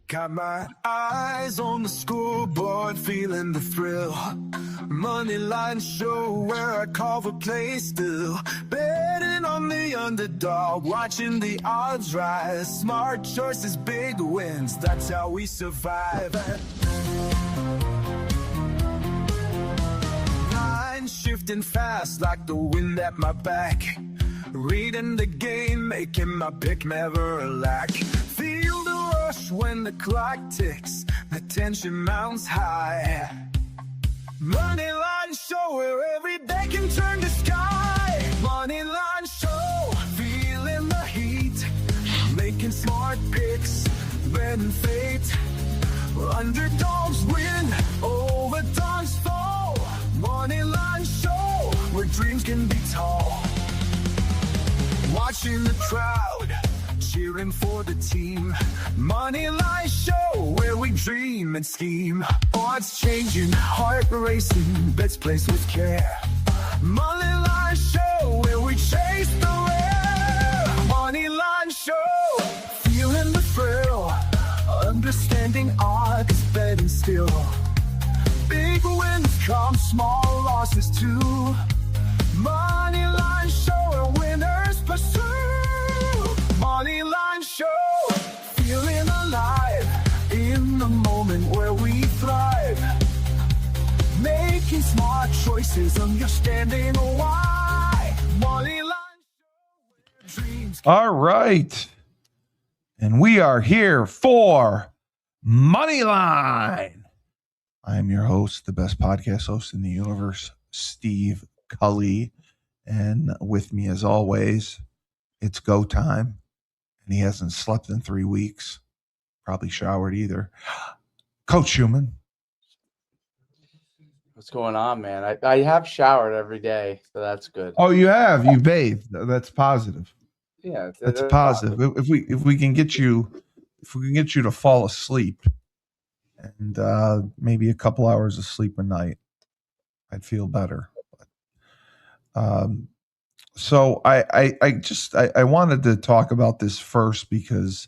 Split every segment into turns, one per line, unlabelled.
Got my eyes on the scoreboard, feeling the thrill. Moneyline show where I call for play still. Betting on the underdog, watching the odds rise. Smart choices, big wins, that's how we survive. Line shifting fast like the wind at my back. Reading the game, making my pick never lack. Feel the rush when the clock ticks, the tension mounts high. Moneyline show where every day can turn to sky. Moneyline show, feeling the heat, making smart picks, betting fate. Underdogs win, overdogs fall. Moneyline show, where dreams can be tall. Watching the crowd, cheering for the team. Moneyline show, where we dream and scheme. Odds changing, heart racing, bets placed with care. Moneyline show, where we chase the rare. Moneyline show, feeling the thrill. Understanding odds, betting still. Big wins come, small losses too. Moneyline show, where winners pursue. Moneyline show, feeling alive in the moment where we thrive. Making smart choices, understanding why. Moneyline show, where dreams.
All right. And we are here for Moneyline. I am your host, the best podcast host in the universe, Steve Cully. And with me, as always, it's go time. And he hasn't slept in 3 weeks. Probably showered either. Coach Schumann.
What's going on, man? I have showered every day, so that's good.
Oh, you have? You bathed. That's positive.
Yeah,
That's positive. If we can get you to fall asleep and maybe a couple hours of sleep a night, I'd feel better. So I wanted to talk about this first because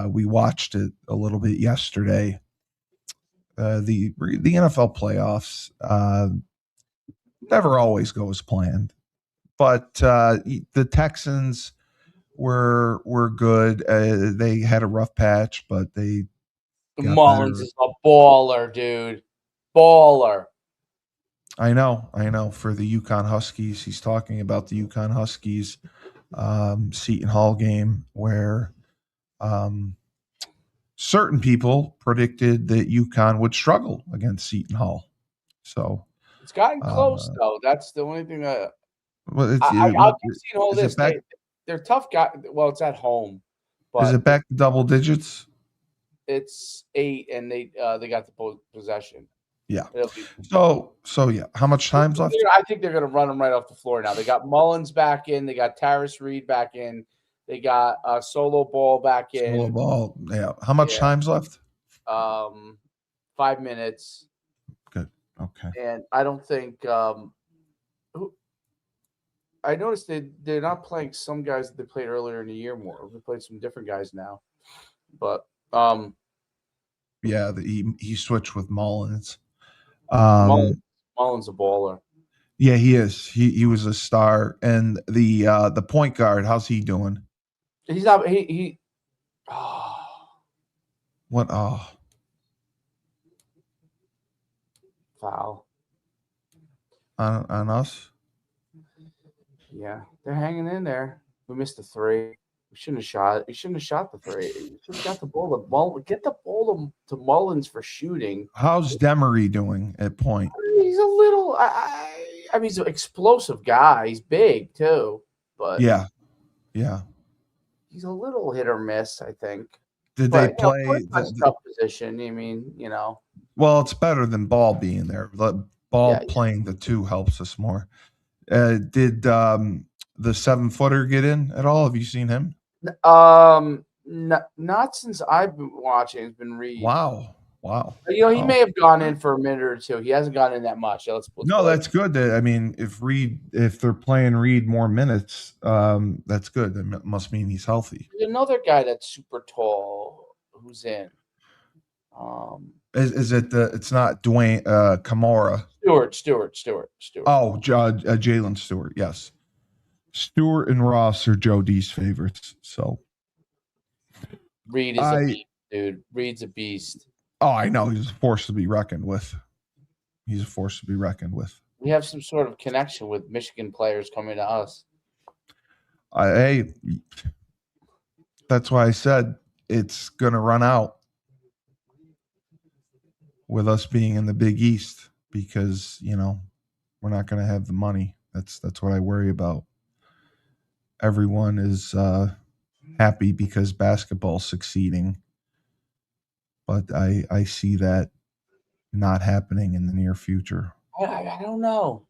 we watched it a little bit yesterday. The NFL playoffs never always go as planned, but the Texans were good. They had a rough patch, but they
Mullins is a baller, dude. Baller.
I know. For the UConn Huskies, he's talking about the UConn Huskies Seton Hall game where certain people predicted that UConn would struggle against Seton Hall. So
it's gotten close, though. That's the only thing I'll give Seton Hall this. They're tough guys. Well, it's at home. But
is it back to double digits?
It's 8, and they got the possession.
Yeah. So yeah. How much time's left?
I think they're going to run them right off the floor now. They got Mullins back in. They got Tarris Reed back in. They got Solo Ball back in.
Solo Ball. Yeah. How much time's left?
5 minutes.
Good. Okay.
And I don't think I noticed they're not playing some guys that they played earlier in the year more. They played some different guys now. But
yeah, he switched with Mullins.
Mullins a baller.
Yeah, he is. He was a star. And the point guard, how's he doing?
He's not. He.
What? Oh.
Foul.
On us?
Yeah, they're hanging in there. We missed the 3. We shouldn't have shot. You shouldn't have shot the 3. You should have got the ball to Mullins. Get the ball to Mullins for shooting.
How's Demery doing at point?
He's a little. I mean, he's an explosive guy. He's big too, but
yeah,
he's a little hit or miss. I think.
Did they play
the tough position? I mean,
Well, it's better than Ball being there. Ball playing the 2 helps us more. Did the 7-footer get in at all? Have you seen him?
Not since I've been watching. It's been Reed.
Wow.
He may have gone in for a minute or 2. He hasn't gone in that much.
No, that's good. I mean, if they're playing Reed more minutes, that's good. That must mean he's healthy.
There's another guy that's super tall who's in?
Is it it's not Dwayne Kamara?
Stewart.
Oh, Jalen Stewart. Yes, Stewart and Ross are Joe D's favorites. So
Reed is a beast, dude. Reed's a beast.
Oh, I know. He's a force to be reckoned with. We
have some sort of connection with Michigan players coming to us.
Hey, that's why I said it's going to run out with us being in the Big East because, we're not going to have the money. That's what I worry about. Everyone is happy because basketball's succeeding, but I see that not happening in the near future.
I don't know.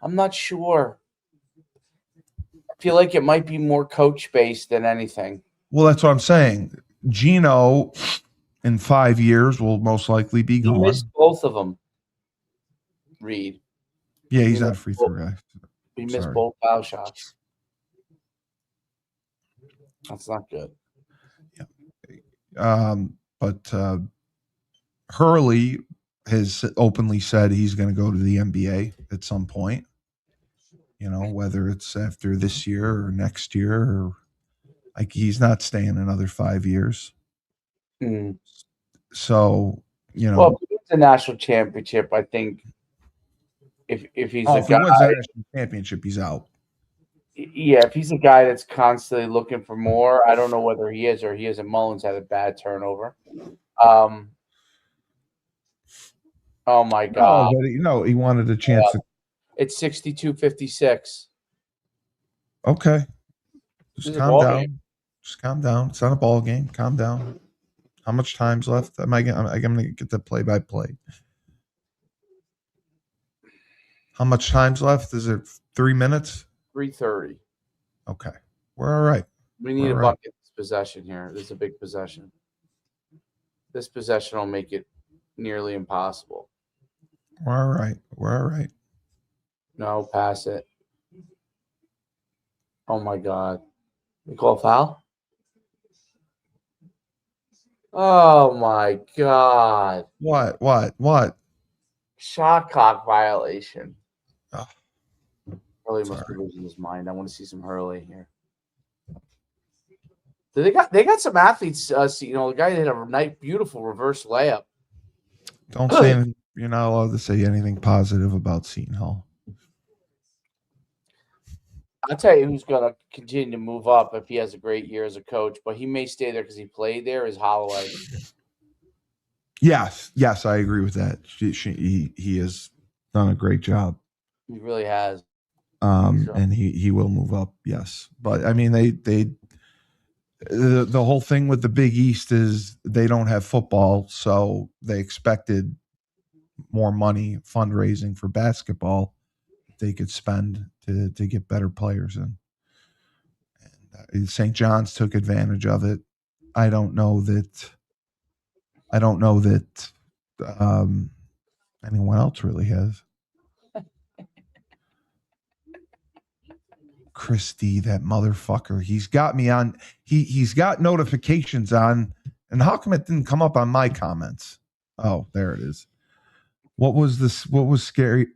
I'm not sure. I feel like it might be more coach-based than anything.
Well, that's what I'm saying. Gino, in 5 years, will most likely be gone.
He missed both of them, Reed.
Yeah, he's not a free throw guy.
He missed both foul shots. That's not good.
Yeah. But Hurley has openly said he's going to go to the NBA at some point. Whether it's after this year or next year, or he's not staying another 5 years.
Mm.
So,
well, if he wins the national championship, I think if he's
if he wins the national championship, he's out.
Yeah, if he's a guy that's constantly looking for more, I don't know whether he is or he isn't. Mullins had a bad turnover. Oh my God!
No, but he wanted a chance.
It's 62-56.
Okay, just calm down. Game. Just calm down. It's not a ball game. Calm down. How much time's left? I'm going to get the play-by-play. How much time's left? Is it 3 minutes?
3:30.
Okay, we're all right.
We need a bucket possession here. This is a big possession. This possession will make it nearly impossible.
We're all right.
No, pass it. Oh my God. We call a foul? Oh my God.
What?
Shot clock violation.
Oh,
Hurley must be losing his mind. I want to see some Hurley here. They got some athletes. The guy did a beautiful reverse layup.
Don't say anything. You're not allowed to say anything positive about Seton Hall.
I'll tell you who's going to continue to move up if he has a great year as a coach, but he may stay there because he played there, is Holloway.
Yes, I agree with that. He has done a great job.
He really has.
And he will move up, yes. But I mean, the whole thing with the Big East is they don't have football, so they expected more money fundraising for basketball they could spend to get better players in. And St. John's took advantage of it. I don't know that anyone else really has. Chris D, that motherfucker. He's got me on. He's got notifications on. And how come it didn't come up on my comments? Oh, there it is. What was this? What was scary?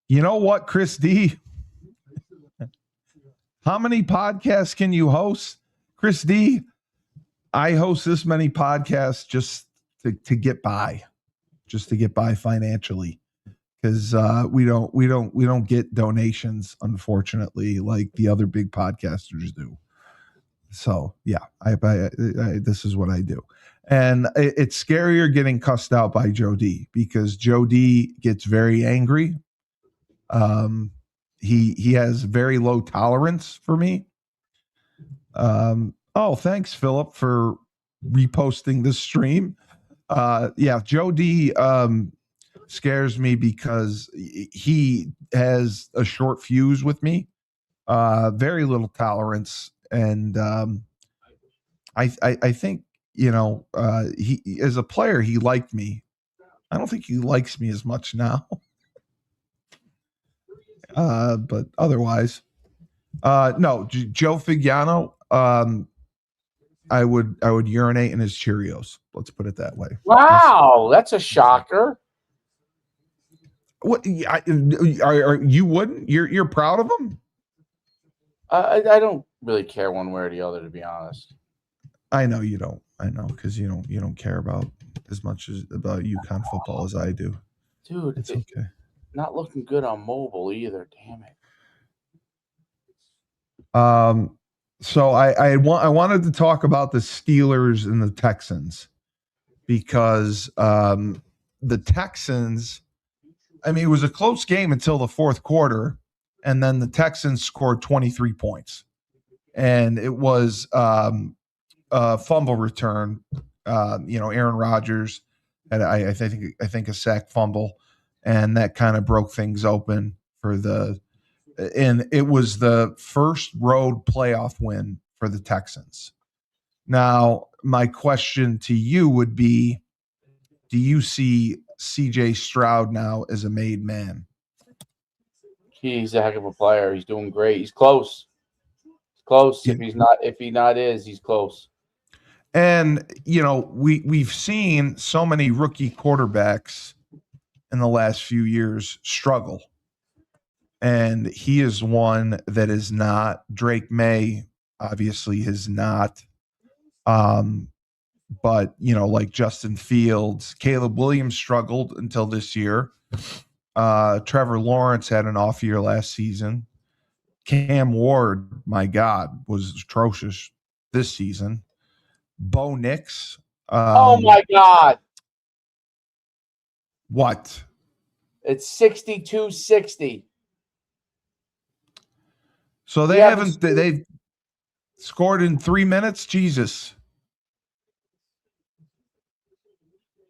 You know what, Chris D? How many podcasts can you host? Chris D, I host this many podcasts just to get by. Just to get by financially. Because we don't get donations, unfortunately, like the other big podcasters do. So yeah, I this is what I do, and it's scarier getting cussed out by Joe D because Joe D gets very angry. He has very low tolerance for me. Oh, thanks, Philip, for reposting this stream. Yeah, Joe D scares me because he has a short fuse with me, very little tolerance, and I think he as a player he liked me. I don't think he likes me as much now, but otherwise, no. Joe Figiano, I would urinate in his Cheerios. Let's put it that way.
Wow, that's a shocker.
What? You wouldn't? You're proud of him?
I don't really care one way or the other, to be honest.
I know you don't. I know, because you don't care about as much about UConn football as I do.
Dude,
it's okay.
Not looking good on mobile either. Damn it.
So I wanted to talk about the Steelers and the Texans, because the Texans, I mean, it was a close game until the fourth quarter, and then the Texans scored 23 points, and it was a fumble return. Aaron Rodgers had I think a sack fumble, and that kind of broke things open and it was the first road playoff win for the Texans. Now, my question to you would be, do you see CJ Stroud now as a made man?
He's a heck of a player. He's doing great. He's close. He's close.
Yeah.
If he's not, he's close.
And, we've seen so many rookie quarterbacks in the last few years struggle. And he is one that is not. Drake May obviously is not. But, like Justin Fields, Caleb Williams struggled until this year. Trevor Lawrence had an off year last season. Cam Ward, my God, was atrocious this season. Bo Nix.
Oh, my God.
What?
It's 62-60.
So they've scored in 3 minutes? Jesus.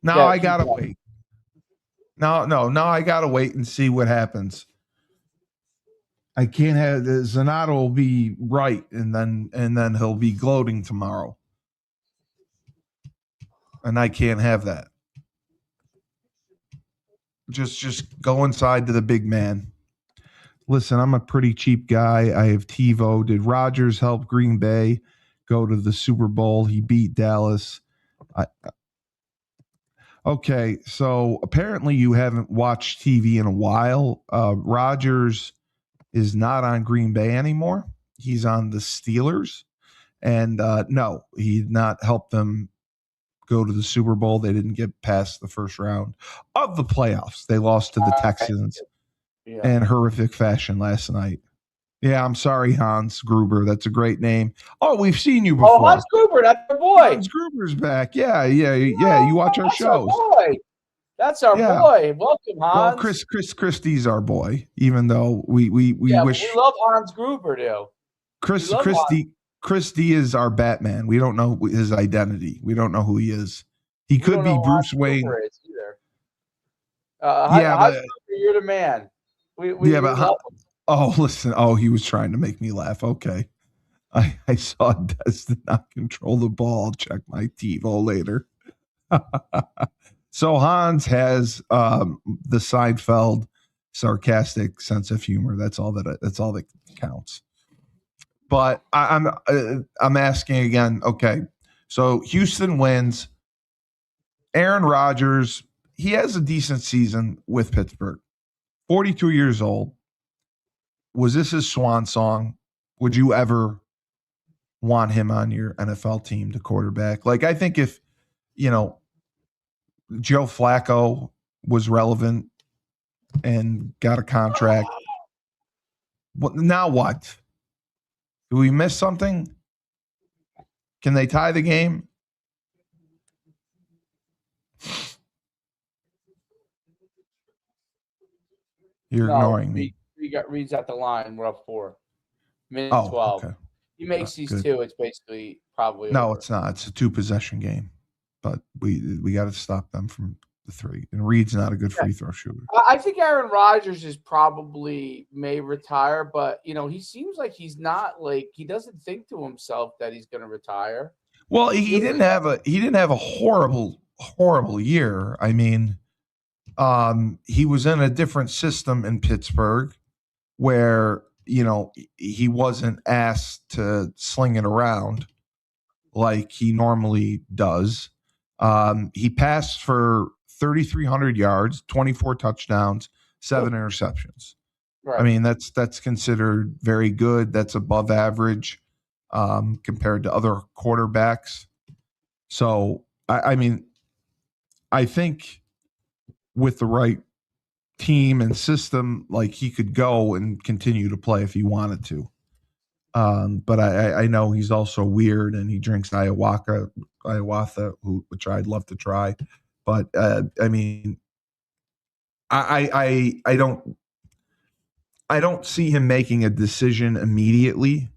Now I got to wait. Now I got to wait and see what happens. I can't have Zanato will be right, and then he'll be gloating tomorrow. And I can't have that. Just go inside to the big man. Listen, I'm a pretty cheap guy. I have TiVo. Did Rodgers help Green Bay go to the Super Bowl? He beat Dallas. Okay, so apparently you haven't watched TV in a while. Rodgers is not on Green Bay anymore. He's on the Steelers. And no, he did not help them go to the Super Bowl. They didn't get past the first round of the playoffs. They lost to the Texans in horrific fashion last night. Yeah, I'm sorry, Hans Gruber. That's a great name. Oh, we've seen you before.
Oh, Hans Gruber, that's our boy.
Hans Gruber's back. Yeah. You watch our shows.
That's our boy. Welcome, Hans.
Well, Chris Christie's our boy, even though we wish.
We love Hans Gruber, though.
Christie is our Batman. We don't know his identity. We don't know who he is. He could be Bruce Wayne.
Hans Gruber, you're the man.
Listen. He was trying to make me laugh. Okay. I saw Des did not control the ball. I'll check my TiVo later. So Hans has the Seinfeld sarcastic sense of humor. That's all that counts. But I'm asking again. Okay, so Houston wins. Aaron Rodgers, he has a decent season with Pittsburgh. 42 years old. Was this his swan song? Would you ever want him on your NFL team to quarterback? Like, I think if, Joe Flacco was relevant and got a contract, now what? Do we miss something? Can they tie the game? You're ignoring me.
Reed's at the line. We're up 4. Minute 12. Okay. He makes these good. 2. It's basically probably
no,
over.
It's not. It's a 2-possession game. But we got to stop them from the 3. And Reed's not a good free throw shooter.
I think Aaron Rodgers may retire, but he seems like he's not he doesn't think to himself that he's going to retire.
Well, he didn't have a horrible year. I mean, he was in a different system in Pittsburgh where, he wasn't asked to sling it around like he normally does. He passed for 3,300 yards, 24 touchdowns, 7 interceptions.
Right.
I mean, that's considered very good. That's above average compared to other quarterbacks. So, I mean, I think with the right team and system, like he could go and continue to play if he wanted to. But I know he's also weird and he drinks ayahuasca, which I'd love to try. But I mean, I don't see him making a decision immediately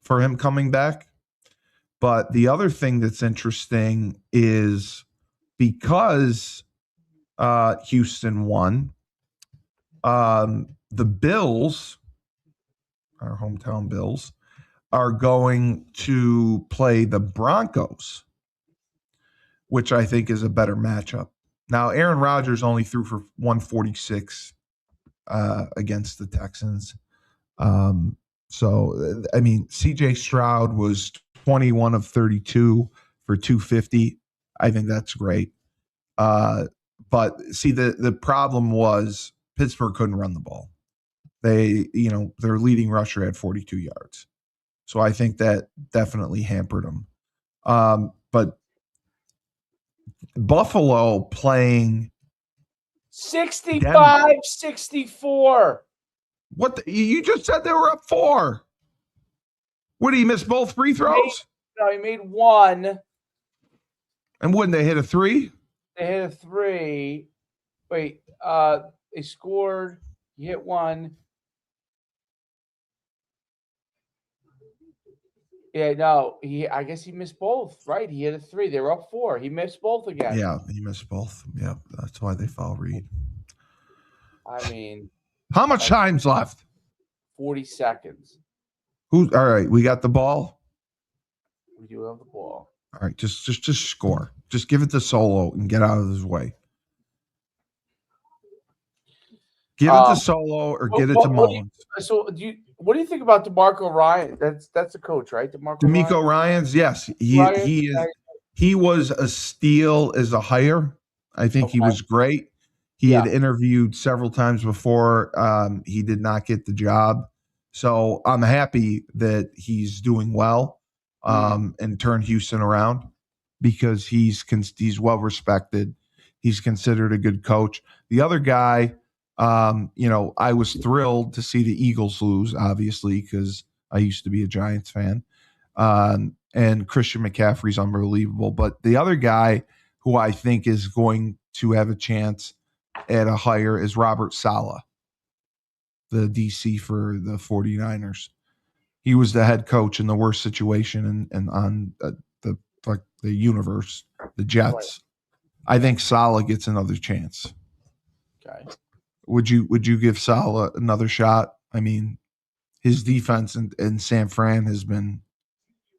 for him coming back. But the other thing that's interesting is because Houston won, the Bills, our hometown Bills, are going to play the Broncos, which I think is a better matchup. Now, Aaron Rodgers only threw for 146 against the Texans. So, I mean, CJ Stroud was 21 of 32 for 250. I think that's great. But see, the problem was Pittsburgh couldn't run the ball. Their leading rusher had 42 yards. So I think that definitely hampered them. But Buffalo playing
65-64.
What? You just said they were up 4. What, did he miss both free throws?
He made one.
And wouldn't they hit a 3?
They hit a 3. Wait, they scored. He hit one. Yeah, no, I guess he missed both, right? He hit a 3. They were up 4. He missed both again.
Yeah, he missed both. Yeah, that's why they foul Reed.
I mean,
how much time's left?
40 seconds.
All right, we got the ball.
We do have the ball.
All right, just score. Just give it to Solo and get out of his way. Give it to Solo or get it to Mullins.
What do you think about DeMarco Ryan? That's the coach, right?
DeMeco Ryans, yes. He was a steal as a hire. I think he was great. He had interviewed several times before. He did not get the job. So I'm happy that he's doing well and turned Houston around because he's well respected. He's considered a good coach. The other guy, I was thrilled to see the Eagles lose, obviously, because I used to be a Giants fan. And Christian McCaffrey's unbelievable. But the other guy who I think is going to have a chance at a hire is Robert Saleh, the DC for the 49ers. He was the head coach in the worst situation and on the universe, the Jets. I think Saleh gets another chance.
Okay.
Would you give Saleh another shot? I mean, his defense in San Fran has been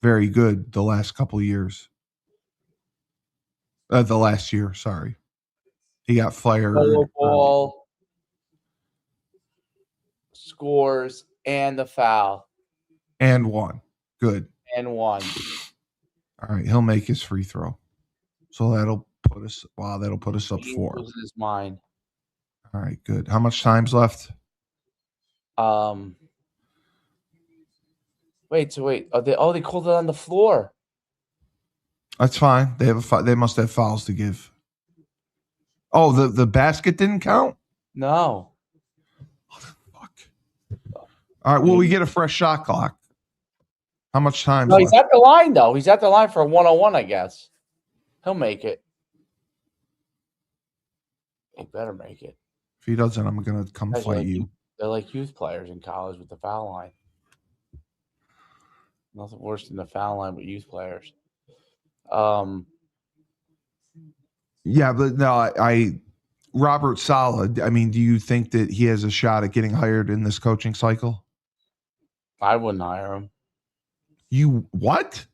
very good the last couple of years. The last year, sorry. He got fired.
Ball, scores, and the foul.
And one. Good.
And one.
All right, he'll make his free throw. So that'll put us up 4.
Loses his mind.
All right, good. How much time's left?
Wait. They called it on the floor.
That's fine. They must have fouls to give. Oh, the basket didn't count?
No.
Fuck. All right, well, we get a fresh shot clock. How much time?
No, he's at the line, though. He's at the line for a 1-on-1, I guess. He'll make it. He better make it.
If he doesn't, I'm going to come fight you.
They're like youth players in college with the foul line. Nothing worse than the foul line with youth players.
Yeah, but no, Robert Saleh, I mean, do you think that he has a shot at getting hired in this coaching cycle?
I wouldn't hire him.
You what?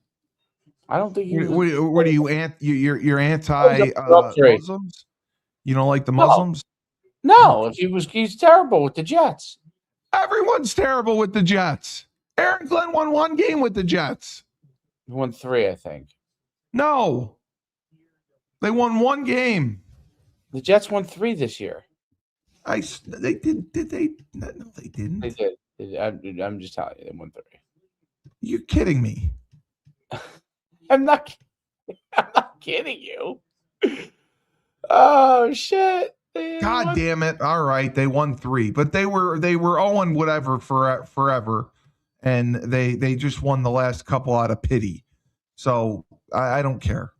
I don't think you.
What are you? You're anti Muslims? You don't like the Muslims?
No, he's terrible with the Jets.
Everyone's terrible with the Jets. Aaron Glenn won 1 game with the Jets.
We won 3, I think.
No. They won 1 game.
The Jets won 3 this year.
They did they? No, they didn't.
They did. I'm just telling you, they won 3.
You're kidding me.
I'm not kidding you. Oh shit!
God damn it! All right, they won 3, but they were 0 whatever forever, and they just won the last couple out of pity. So I don't care,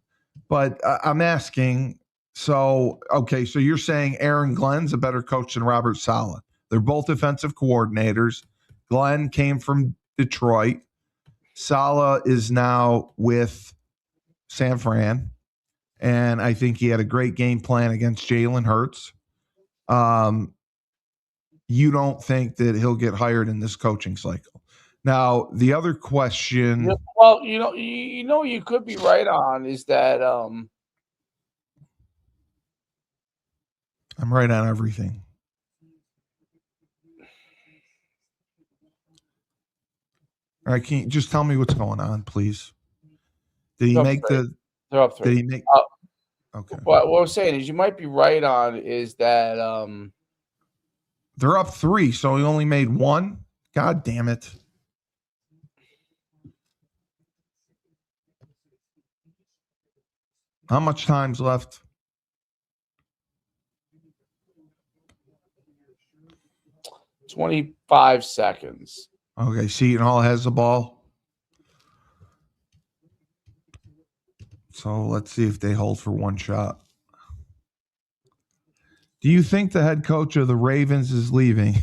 but I'm asking. So okay, so you're saying Aaron Glenn's a better coach than Robert Saleh? They're both defensive coordinators. Glenn came from Detroit. Saleh is now with San Fran, and I think he had a great game plan against Jalen Hurts. You don't think that he'll get hired in this coaching cycle? Now, the other question.
Well, you could be right on is that
I'm right on everything. All right, can you just tell me what's going on, please? Did he make the?
They're up 3.
Did he make? Okay.
What I'm saying is you might be right on is that
they're up 3, so he only made 1. God damn it! How much time's left?
25 seconds.
Okay, Seton Hall has the ball. So let's see if they hold for 1 shot. Do you think the head coach of the Ravens is leaving?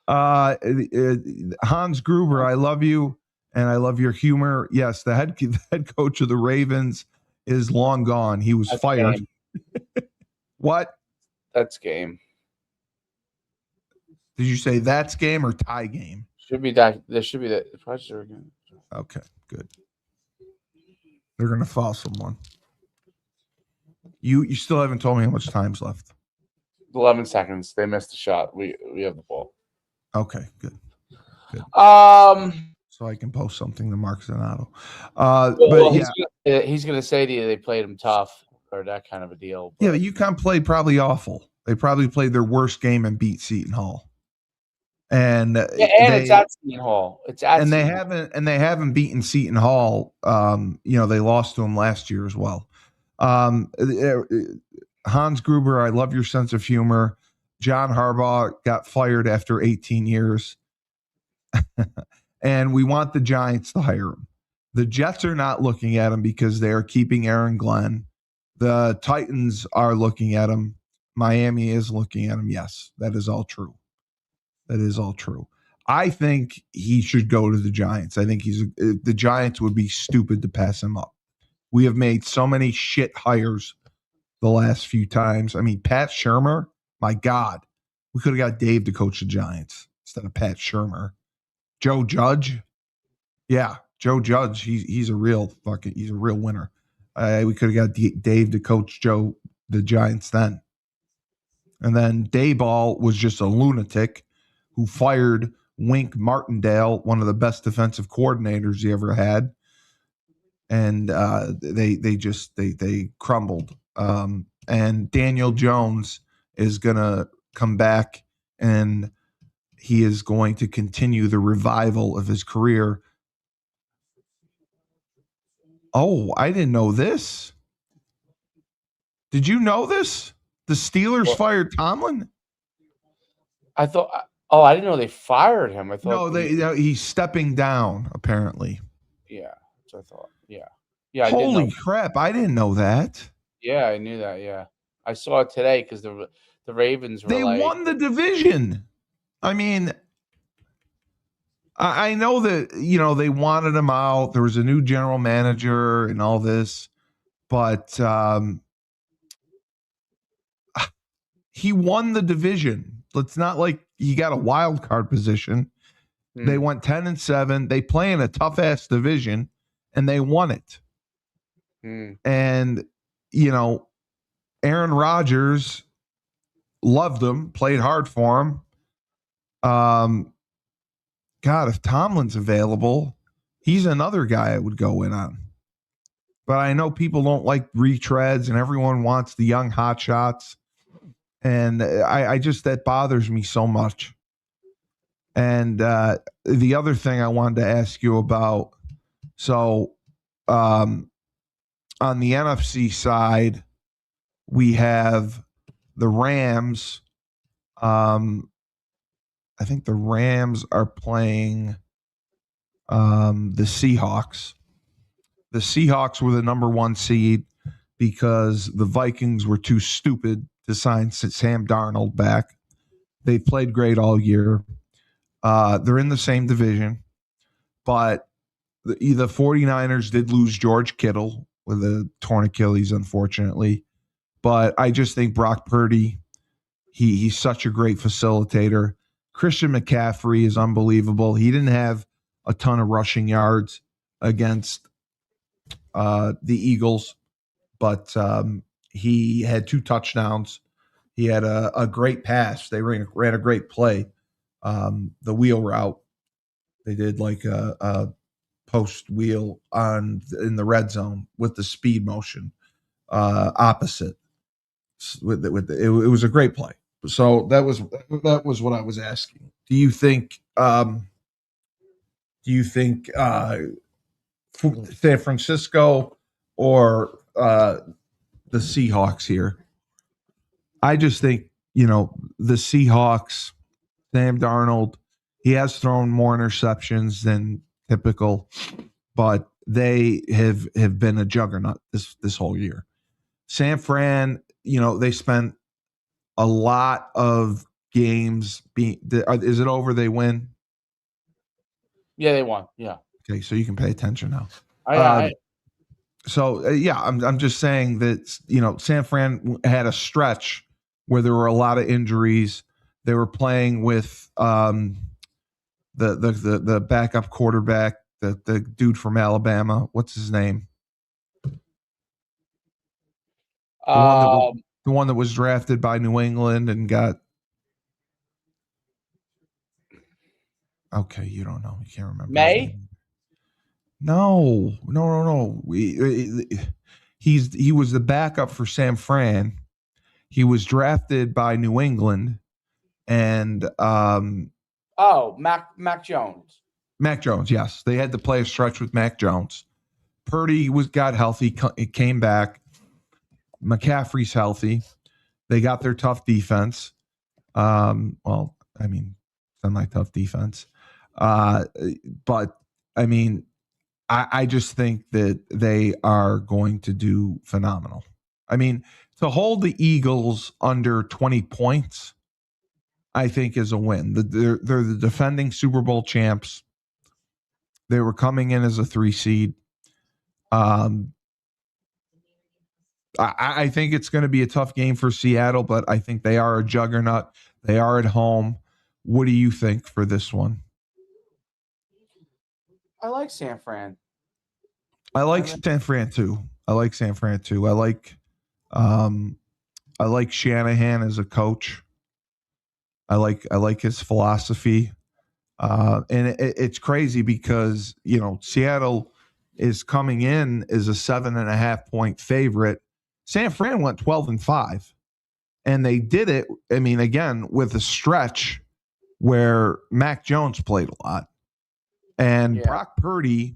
Hans Gruber, I love you, and I love your humor. Yes, the head coach of the Ravens is long gone. He was fired. What?
That's game.
Did you say that's game or tie game?
Should be that. There should be that.
Okay, good. They're going to foul someone. You still haven't told me how much time's left.
11 seconds. They missed a shot. We have the ball.
Okay, good. So I can post something to Mark Zanato. But yeah,
he's gonna say to you they played him tough or that kind of a deal.
But. Yeah, but UConn played probably awful. They probably played their worst game and beat Seton Hall.
It's at Seton Hall.
They haven't beaten Seton Hall. They lost to them last year as well. Hans Gruber, I love your sense of humor. John Harbaugh got fired after 18 years. And we want the Giants to hire him. The Jets are not looking at him because they are keeping Aaron Glenn. The Titans are looking at him. Miami is looking at him. Yes, that is all true. I think he should go to the Giants. I think the Giants would be stupid to pass him up. We have made so many shit hires the last few times. I mean, Pat Shurmur, my God, we could have got Dave to coach the Giants instead of Pat Shurmur. Joe Judge, yeah, Joe Judge, he's a real winner. We could have got Dave to coach the Giants then. And then Dayball was just a lunatic who fired Wink Martindale, one of the best defensive coordinators he ever had. And they crumbled. And Daniel Jones is going to come back, and he is going to continue the revival of his career. Oh, I didn't know this. Did you know this? The Steelers fired Tomlin?
I thought. Oh, I didn't know they fired him. I thought
he's stepping down apparently.
Yeah, that's what I thought. Yeah.
Holy crap! I didn't know that.
Yeah, I knew that. Yeah, I saw it today because the Ravens were.
They won the division. I mean, I know that they wanted him out. There was a new general manager and all this, but he won the division. It's not like he got a wild card position. They went 10-7. They play in a tough ass division, and they won it. And Aaron Rodgers loved him, played hard for him. God, if Tomlin's available, he's another guy I would go in on. But I know people don't like retreads, and everyone wants the young hot shots. And I just, that bothers me so much. And the other thing I wanted to ask you about, so on the NFC side, we have the Rams. I think the Rams are playing the Seahawks. The Seahawks were the number 1 seed because the Vikings were too stupid to sign Sam Darnold back. They played great all year. They're in the same division, but the 49ers did lose George Kittle with a torn Achilles, unfortunately. But I just think Brock Purdy, he's such a great facilitator. Christian McCaffrey is unbelievable. He didn't have a ton of rushing yards against the Eagles, but he had 2 touchdowns. He had a great pass. They ran a great play. The wheel route. They did like a post wheel in the red zone with the speed motion opposite. It was a great play. So that was what I was asking. Do you think San Francisco or the Seahawks here? I just think, the Seahawks, Sam Darnold, he has thrown more interceptions than typical, but they have been a juggernaut this whole year. San Fran, they spent a lot of games is it over? They win?
Yeah, they won. Yeah.
Okay, so you can pay attention now.
I'm
just saying that, San Fran had a stretch where there were a lot of injuries. They were playing with the backup quarterback, the dude from Alabama. What's his name? The one that was drafted by New England and got. Okay, you don't know. You can't remember.
May?
No. He was the backup for San Fran. He was drafted by New England, and
Mac Jones.
Mac Jones, yes, they had to play a stretch with Mac Jones. Purdy got healthy, it came back. McCaffrey's healthy. They got their tough defense. Semi-tough defense. But I just think that they are going to do phenomenal. To hold the Eagles under 20 points, I think is a win. They're the defending Super Bowl champs. They were coming in as a 3 seed. I think it's going to be a tough game for Seattle, but I think they are a juggernaut. They are at home. What do you think for this one?
I like San Fran.
I like San Fran too. I like Shanahan as a coach. I like his philosophy. And it's crazy because, Seattle is coming in as a 7.5 point favorite. San Fran went 12-5, and they did it. Again, with a stretch where Mac Jones played a lot, and Brock Purdy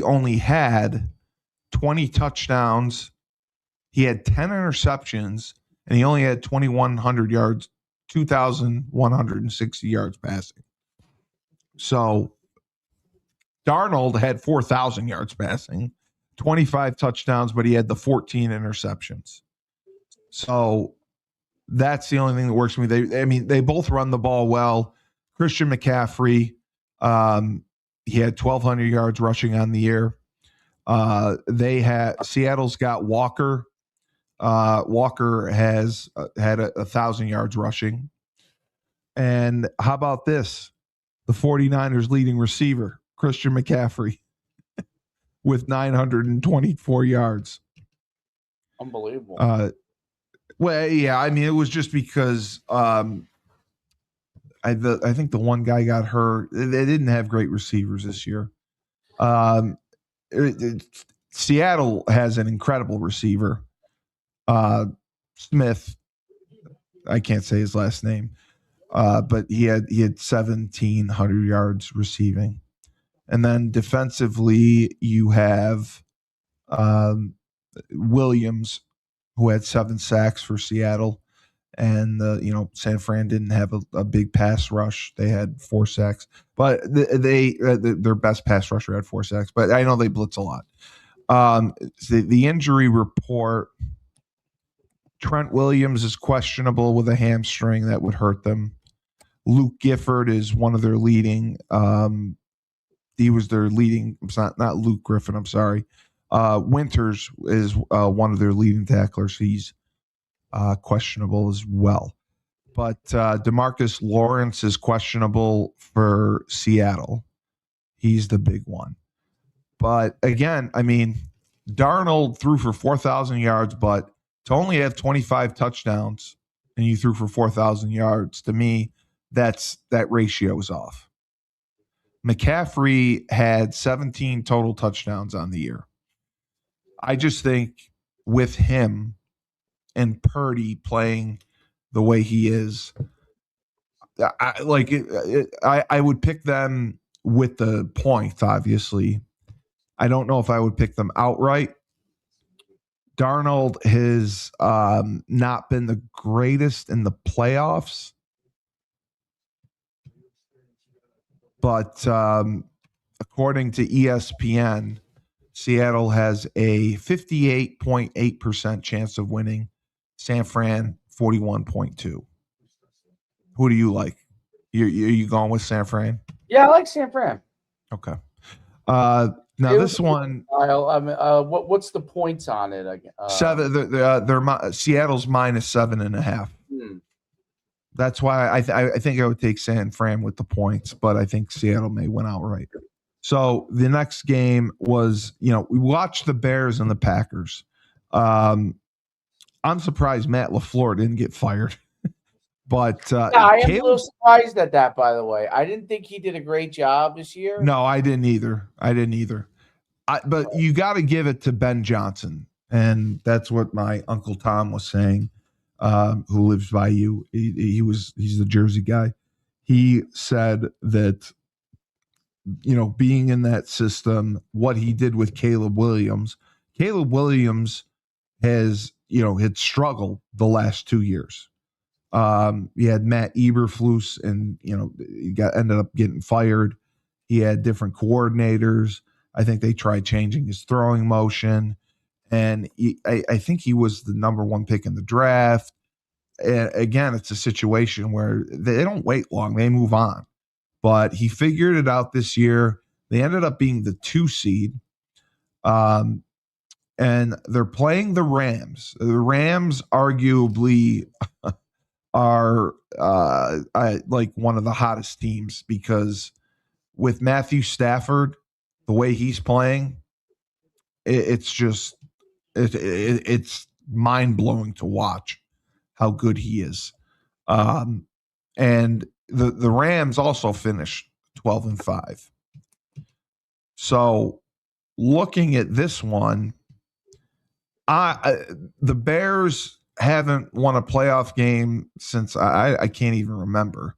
only had 20 touchdowns. He had 10 interceptions, and he only had 2,100 yards, 2,160 yards passing. So Darnold had 4,000 yards passing, 25 touchdowns, but he had the 14 interceptions. So that's the only thing that works for me. They both run the ball well. Christian McCaffrey, he had 1,200 yards rushing on the year. Seattle's got Walker. Walker has had 1,000 yards rushing. And how about this? The 49ers leading receiver, Christian McCaffrey, with 924 yards.
Unbelievable.
It was just because I think the one guy got hurt. They didn't have great receivers this year. Seattle has an incredible receiver. Smith, I can't say his last name, but he had 1,700 yards receiving. And then defensively, you have Williams, who had 7 sacks for Seattle. And San Fran didn't have a big pass rush. They had 4 sacks, but their best pass rusher had 4 sacks. But I know they blitz a lot. The injury report: Trent Williams is questionable with a hamstring that would hurt them. Luke Gifford is one of their leading. He was their leading. It's not Luke Griffin. I'm sorry. Winters is one of their leading tacklers. He's questionable as well. But DeMarcus Lawrence is questionable for Seattle. He's the big one. But again, I mean, Darnold threw for 4,000 yards, but to only have 25 touchdowns and you threw for 4,000 yards, to me, that ratio is off. McCaffrey had 17 total touchdowns on the year. I just think with him and Purdy playing the way he is, I would pick them with the points, obviously. I don't know if I would pick them outright. Darnold has not been the greatest in the playoffs, but according to ESPN, Seattle has a 58.8% chance of winning. San Fran, 41.2. Who do you like? You going with San Fran?
Yeah, I like San Fran.
Okay. Now this one,
what's the points on it?
7. They're Seattle's -7.5. That's why I think I would take San Fran with the points, but I think Seattle may win outright. So the next game was, we watched the Bears and the Packers. I'm surprised Matt LaFleur didn't get fired. But
I am a little surprised at that, by the way. I didn't think he did a great job this year.
No, I didn't either. But you got to give it to Ben Johnson. And that's what my Uncle Tom was saying, who lives by you. He's the Jersey guy. He said that, being in that system, what he did with Caleb Williams has, had struggled the last 2 years. You had Matt Eberflus, and he ended up getting fired. He had different coordinators. I think they tried changing his throwing motion, and I think he was the number 1 pick in the draft. And again, it's a situation where they don't wait long; they move on. But he figured it out this year. They ended up being the 2 seed. And they're playing the Rams. The Rams arguably are like one of the hottest teams, because with Matthew Stafford, the way he's playing, it's just it's mind-blowing to watch how good he is. And the Rams also finished 12-5. So looking at this one, the Bears haven't won a playoff game since I can't even remember.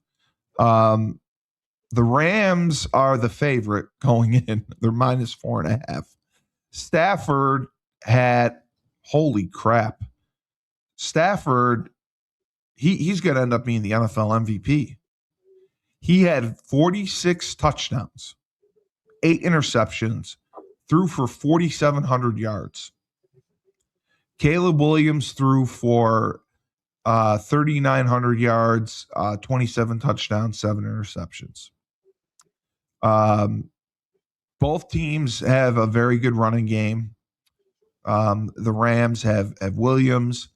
The Rams are the favorite going in. They're -4.5. Stafford had, holy crap. Stafford, he's going to end up being the NFL MVP. He had 46 touchdowns, 8 interceptions, threw for 4,700 yards. Caleb Williams threw for 3,900 yards, 27 touchdowns, 7 interceptions. Both teams have a very good running game. The Rams have Williams.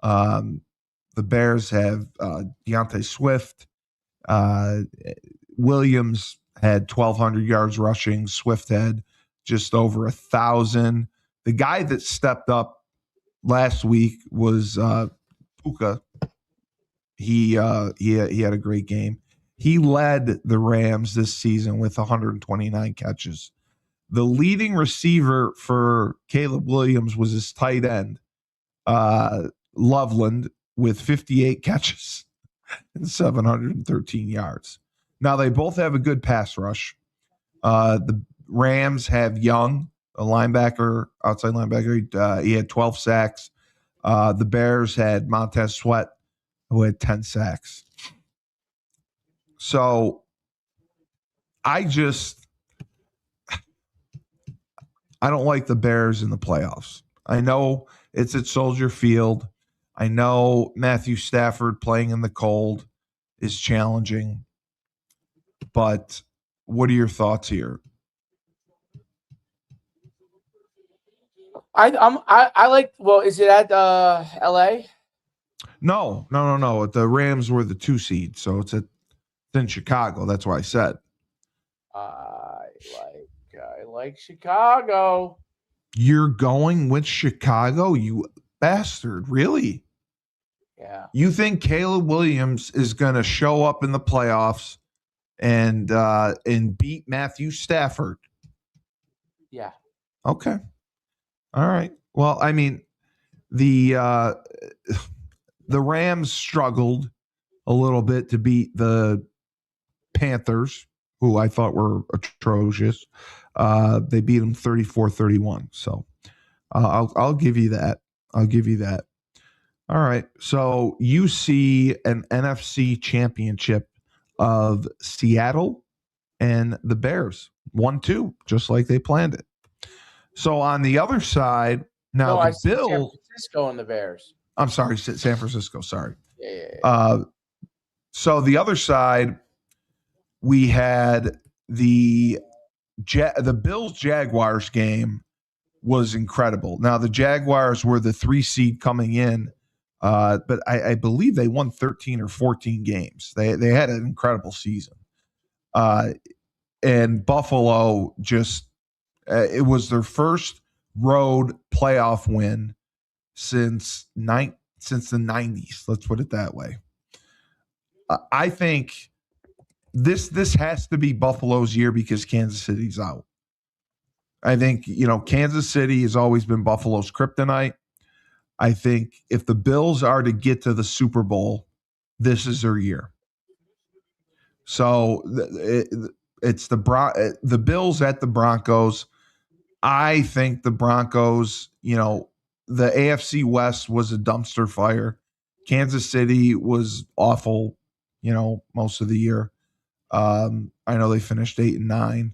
The Bears have Deontay Swift. Williams had 1,200 yards rushing. Swift had just over 1,000. The guy that stepped up last week was Puka. He had a great game. He led the Rams this season with 129 catches. The leading receiver for Caleb Williams was his tight end, Loveland, with 58 catches and 713 yards. Now, they both have a good pass rush. The Rams have Young, a linebacker, outside linebacker. He had 12 sacks. The Bears had Montez Sweat, who had 10 sacks. So I don't like the Bears in the playoffs. I know it's at Soldier Field. I know Matthew Stafford playing in the cold is challenging. But what are your thoughts here?
I like. Well, is it at L.A.?
No. The Rams were the 2 seed, so it's in Chicago. That's why I said.
I like Chicago.
You're going with Chicago, you bastard! Really?
Yeah.
You think Caleb Williams is going to show up in the playoffs and beat Matthew Stafford?
Yeah.
Okay. All right. Well, I mean, the Rams struggled a little bit to beat the Panthers, who I thought were atrocious. They beat them 34-31. So I'll give you that. All right. So you see an NFC championship of Seattle and the Bears. 1-2, just like they planned it. So on the other side, now
I
the
see
Bills.
San Francisco and the Bears.
I'm sorry, San Francisco. Sorry.
Yeah.
So the other side, we had the Bills Jaguars game was incredible. Now the Jaguars were the 3 seed coming in, but I believe they won 13 or 14 games. They had an incredible season. And Buffalo just it was their first road playoff win since the 90s. Let's put it that way. I think this has to be Buffalo's year because Kansas City's out. I think, Kansas City has always been Buffalo's kryptonite. I think if the Bills are to get to the Super Bowl, this is their year. So it's the Bills at the Broncos. I think the Broncos, the AFC West was a dumpster fire. Kansas City was awful, most of the year. I know they finished 8-9.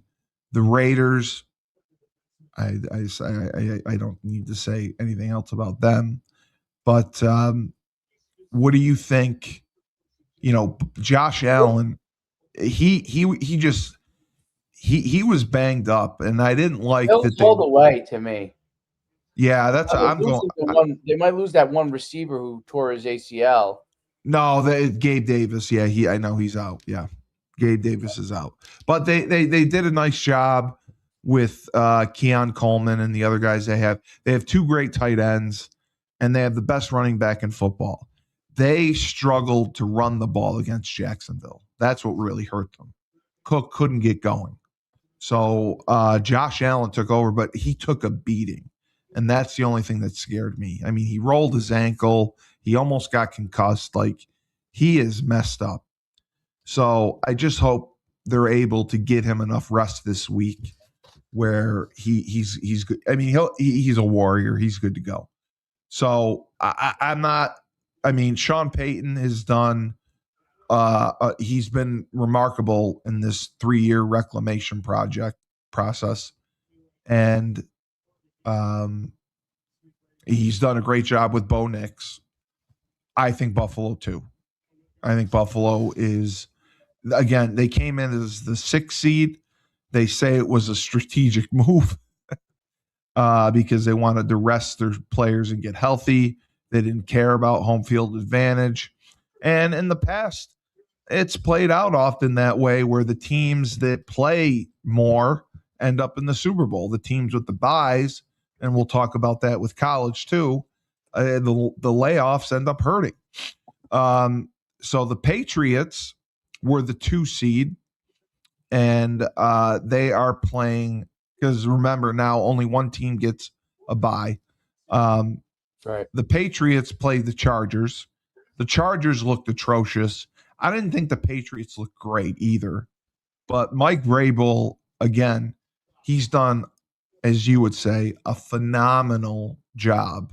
The Raiders, I don't need to say anything else about them. But what do you think? Josh Allen, he was banged up, and I didn't like that.
All the way to me.
Yeah, that's I'm going.
They might lose that one receiver who tore his ACL.
No, Gabe Davis. Yeah, I know he's out. Yeah, Gabe Davis is out. But they did a nice job with Keon Coleman and the other guys they have. They have 2 great tight ends, and they have the best running back in football. They struggled to run the ball against Jacksonville. That's what really hurt them. Cook couldn't get going. So Josh Allen took over, but he took a beating. And that's the only thing that scared me. I mean, he rolled his ankle. He almost got concussed. Like, he is messed up. So I just hope they're able to get him enough rest this week where he's good. I mean, he's a warrior. He's good to go. So I'm not. I mean, Sean Payton has done. He's been remarkable in this 3-year reclamation process, and he's done a great job with Bo Nix. I think Buffalo too. I think Buffalo is, again, they came in as the 6th seed. They say it was a strategic move because they wanted to rest their players and get healthy. They didn't care about home field advantage. And in the past, it's played out often that way where the teams that play more end up in the Super Bowl. The teams with the buys, and we'll talk about that with college too, the layoffs end up hurting. So the Patriots were the 2 seed, and they are playing, because remember now only one team gets a bye.
Right.
The Patriots played the Chargers. The Chargers looked atrocious. I didn't think the Patriots looked great either. But Mike Vrabel, again, he's done, as you would say, a phenomenal job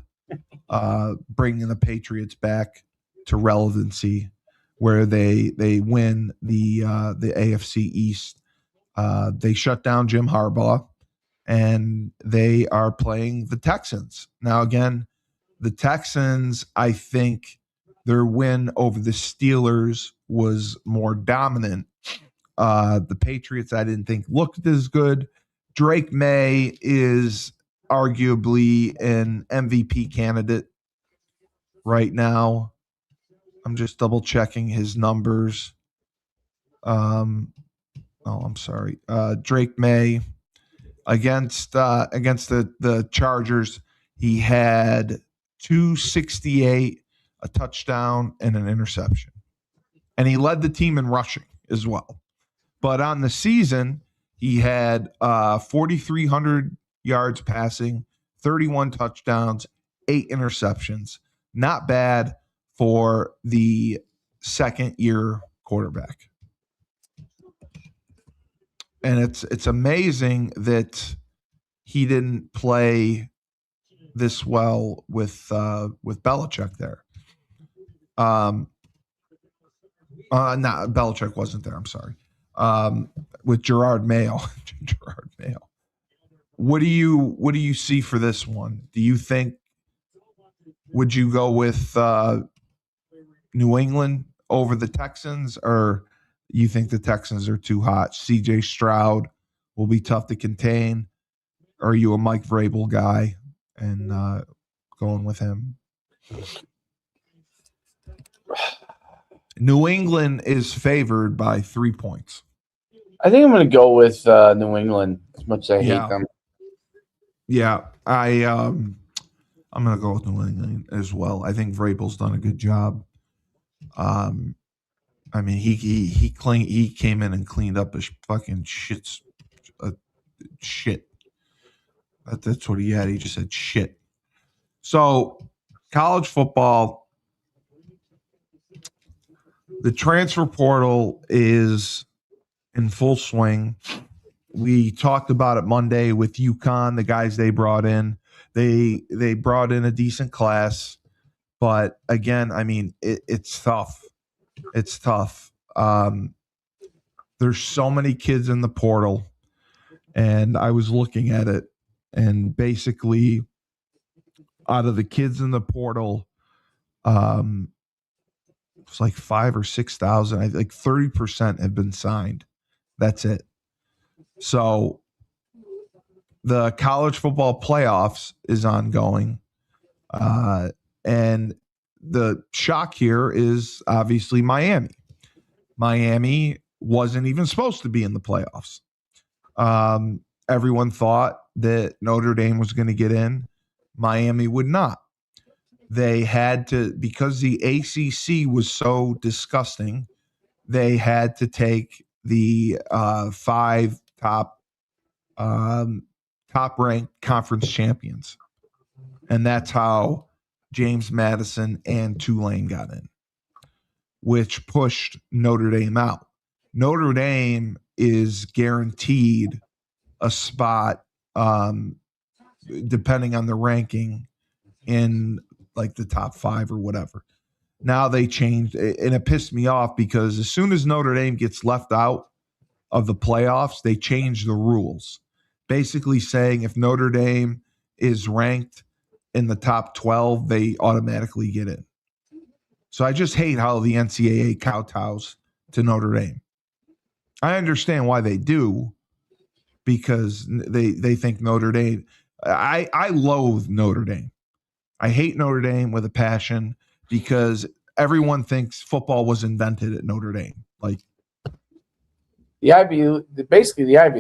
bringing the Patriots back to relevancy, where they win the AFC East. They shut down Jim Harbaugh, and they are playing the Texans. Now, again, the Texans, I think their win over the Steelers was more dominant. The Patriots, I didn't think looked as good. Drake May is arguably an MVP candidate right now. I'm just double checking his numbers. I'm sorry. Drake May against the Chargers, he had 268, a touchdown, and an interception. And he led the team in rushing as well. But on the season, he had 4,300 yards passing, 31 touchdowns, 8 interceptions. Not bad for the second-year quarterback. And it's amazing that he didn't play this well with Belichick there. Belichick wasn't there. I'm sorry. With Gerard Mayo. Gerard Mayo. What do you see for this one? Do you think, would you go with New England over the Texans, or you think the Texans are too hot? CJ Stroud will be tough to contain. Or are you a Mike Vrabel guy and going with him? New England is favored by 3 points.
I think I'm going to go with New England, as much as I hate them.
Yeah, I'm going to go with New England as well. I think Vrabel's done a good job. I mean, he came in and cleaned up his fucking shit. That's what he had. He just said shit. So, college football, the transfer portal is in full swing. We talked about it Monday with UConn, the guys they brought in. They brought in a decent class, but again, I mean, it's tough. It's tough. There's so many kids in the portal, and I was looking at it, and basically, out of the kids in the portal, it's like 5,000 or 6,000. Like 30% have been signed. That's it. So the college football playoffs is ongoing. And the shock here is obviously Miami. Miami wasn't even supposed to be in the playoffs. Everyone thought that Notre Dame was going to get in. Miami would not. They had to, because the ACC was so disgusting, they had to take the 5 top-ranked conference champions. And that's how James Madison and Tulane got in, which pushed Notre Dame out. Notre Dame is guaranteed a spot, depending on the ranking, in like the top 5 or whatever. Now they changed, and it pissed me off because as soon as Notre Dame gets left out of the playoffs, they change the rules, basically saying if Notre Dame is ranked in the top 12, they automatically get in. So I just hate how the NCAA kowtows to Notre Dame. I understand why they do, because they think Notre Dame. I loathe Notre Dame. I hate Notre Dame with a passion because everyone thinks football was invented at Notre Dame. Like
the Ivy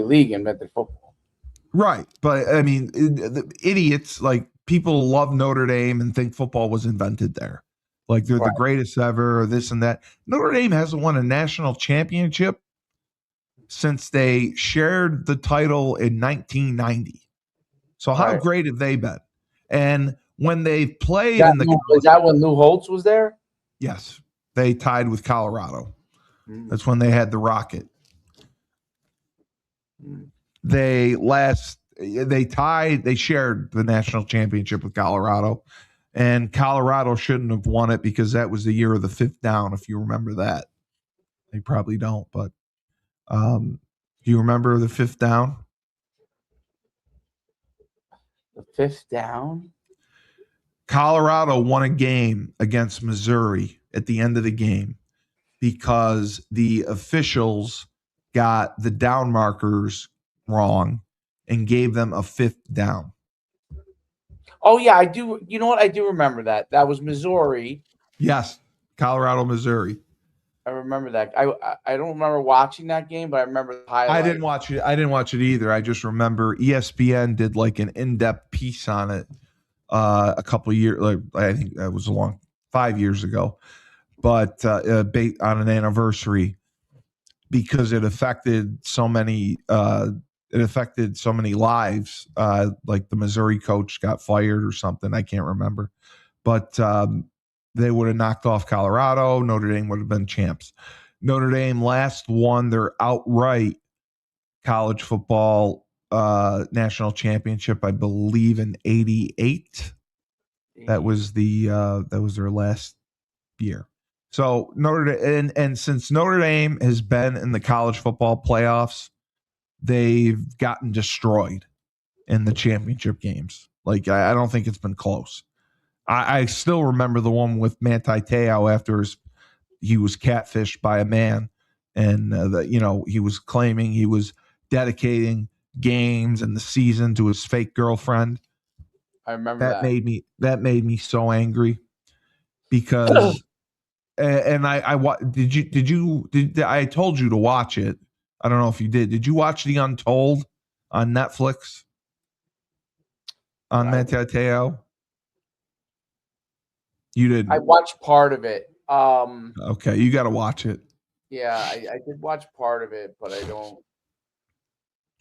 League invented football.
Right. But I mean, the idiots, like people love Notre Dame and think football was invented there. like they're the
Right.
greatest ever or this and that. Notre Dame hasn't won a national championship since they shared the title in 1990. So how
Right.
great have they been? And when they've played
That
in the
is that when Lou Holtz was there?
yes, they tied with Colorado.
Mm.
That's when they had the Rocket.
Mm.
They shared the national championship with Colorado, and Colorado shouldn't have won it because that was the year of the fifth down, if you remember that. They probably don't, but do you remember the fifth down?
The fifth down?
Colorado won a game against Missouri at the end of the game because the officials got the down markers wrong and gave them a fifth down.
Oh yeah, I do. You know what? I do remember that. That was Missouri.
Yes, Colorado, Missouri.
I remember that. I don't remember watching that game, but I remember the highlight.
I didn't watch it either. I just remember ESPN did like an in-depth piece on it a couple of years. Like I think that was 5 years ago, but on an anniversary because it affected so many. It affected so many lives. Like the Missouri coach got fired or something. I can't remember, but they would have knocked off Colorado. Notre Dame would have been champs. Notre Dame last won their outright college football national championship, I believe, in '88. That was their last year. So Notre Dame, and since Notre Dame has been in the college football playoffs, they've gotten destroyed in the championship games. Like I don't think it's been close. I still remember the one with Manti Te'o after he was catfished by a man, and he was claiming he was dedicating games and the season to his fake girlfriend.
I remember that.
That made me so angry because and I I told you to watch it. I don't know if you did. Did you watch The Untold on Netflix on Manti Te'o? You didn't.
I watched part of it.
Okay, you got to watch it.
Yeah, I did watch part of it, but I don't.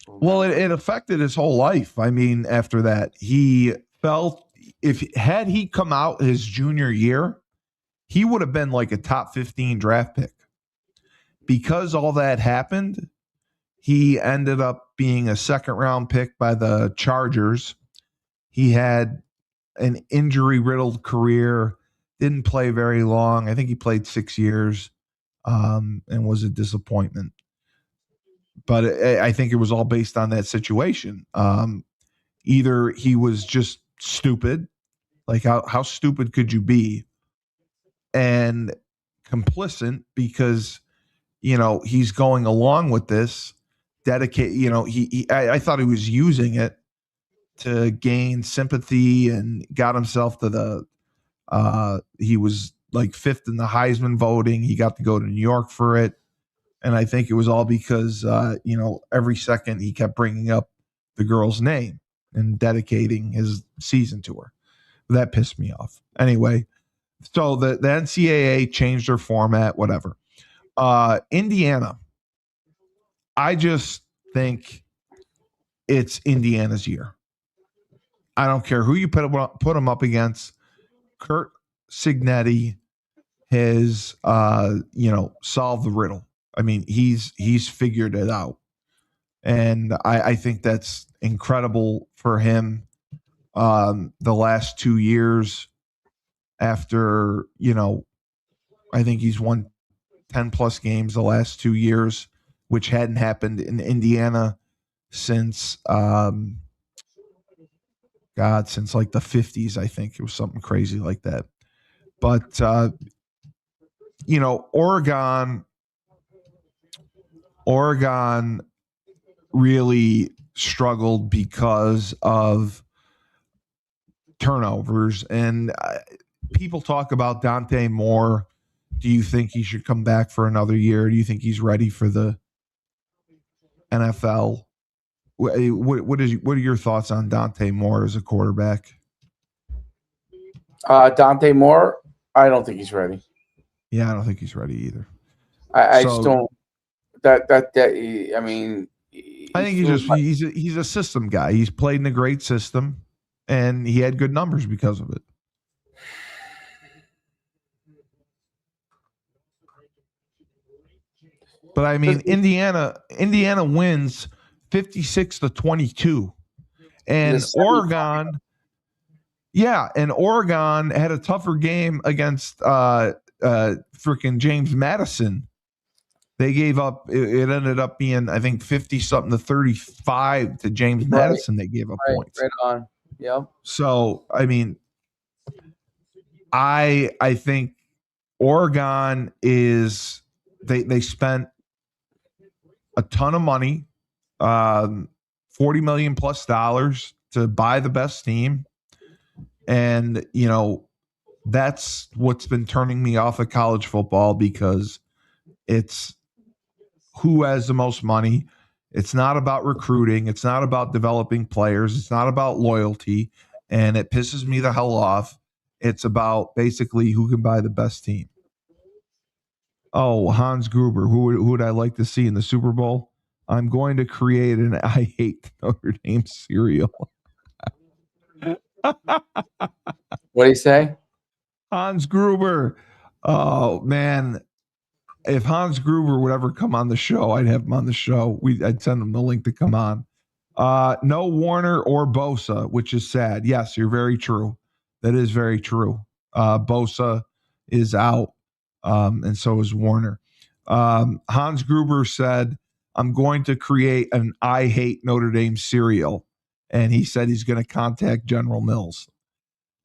Well, it affected his whole life. I mean, after that, he felt had he come out his junior year, he would have been like a top 15 draft pick. Because all that happened, he ended up being a second round pick by the Chargers. He had an injury riddled career, didn't play very long. I think he played 6 years and was a disappointment. But I think it was all based on that situation. Either he was just stupid, like how stupid could you be, and complicit because he's going along with this. Dedicate, I thought he was using it to gain sympathy and got himself to the. He was like fifth in the Heisman voting. He got to go to New York for it. And I think it was all because, every second he kept bringing up the girl's name and dedicating his season to her. That pissed me off. Anyway, so the NCAA changed their format, whatever. Indiana, I just think it's Indiana's year. I don't care who you put them up against. Kurt Signetti has, solved the riddle. I mean, he's figured it out. And I think that's incredible for him. The last 2 years after, I think he's won 10 plus games the last 2 years, which hadn't happened in Indiana since, since like the 50s, I think it was something crazy like that. But, Oregon really struggled because of turnovers. And people talk about Dante Moore. Do you think he should come back for another year? Do you think he's ready for the NFL? What are your thoughts on Dante Moore as a quarterback?
Dante Moore, I don't think he's ready.
Yeah, I don't think he's ready either.
I just don't. I mean,
I think he's a system guy. He's played in a great system, and he had good numbers because of it. But I mean, Indiana wins 56-22, and Oregon. Yeah, and Oregon had a tougher game against freaking James Madison. They gave up. It ended up being, I think, 50-something to 35 to James Madison. They gave up points.
Right on. Yep.
So I mean, I think Oregon is they spent a ton of money, $40 million plus dollars to buy the best team, and that's what's been turning me off of college football, because it's who has the most money. It's not about recruiting. It's not about developing players. It's not about loyalty. And it pisses me the hell off. It's about basically who can buy the best team. Oh, Hans Gruber, who would I like to see in the Super Bowl? I'm going to create an I Hate Notre Dame cereal.
What do you say?
Hans Gruber. Oh, man. If Hans Gruber would ever come on the show, I'd have him on the show. I'd send him the link to come on. No Warner or Bosa, which is sad. Yes, you're very true. That is very true. Bosa is out, and so is Warner. Hans Gruber said, I'm going to create an I Hate Notre Dame cereal. And he said he's going to contact General Mills.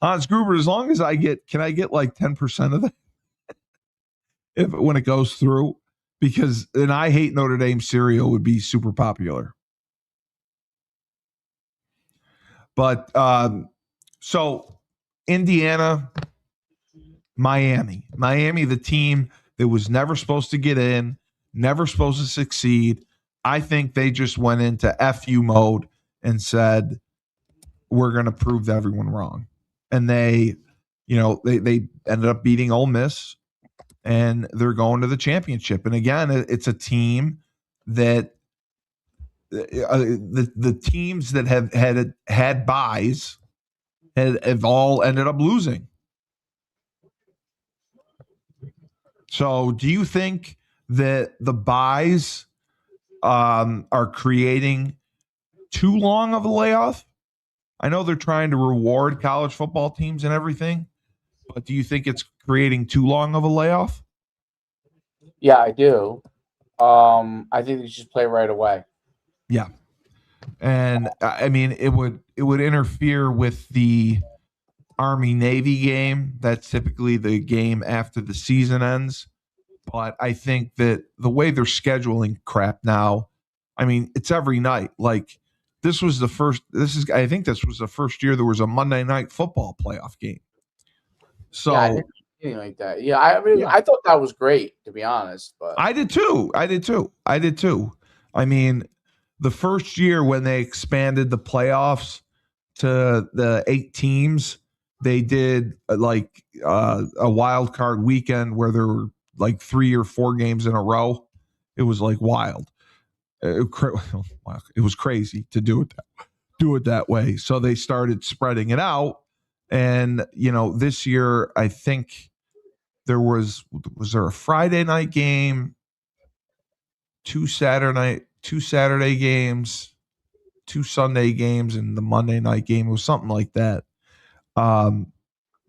Hans Gruber, as long as can I get like 10% of that? When it goes through, because an I Hate Notre Dame cereal would be super popular. But so Indiana, Miami, the team that was never supposed to get in, never supposed to succeed. I think they just went into FU mode and said, we're going to prove everyone wrong. And they ended up beating Ole Miss, and they're going to the championship. And again, it's a team that the teams that have had buys have all ended up losing. So do you think that the buys are creating too long of a layoff? I know they're trying to reward college football teams and everything, but do you think it's creating too long of a layoff?
Yeah, I do. I think they should play right away.
Yeah. And I mean, it would interfere with the Army-Navy game. That's typically the game after the season ends. But I think that the way they're scheduling crap now, I mean, it's every night. Like I think this was the first year there was a Monday Night Football playoff game. So
yeah, anything like that. Yeah, I mean, I thought that was great, to be honest. But
I did too. I mean, the first year when they expanded the playoffs to the 8 teams, they did a wild card weekend where there were like 3 or 4 games in a row. It was like wild. It was crazy to do it that way. So they started spreading it out, and this year I think there was there a Friday night game, 2 Saturday games, 2 Sunday games, and the Monday night game. It was something like that. No,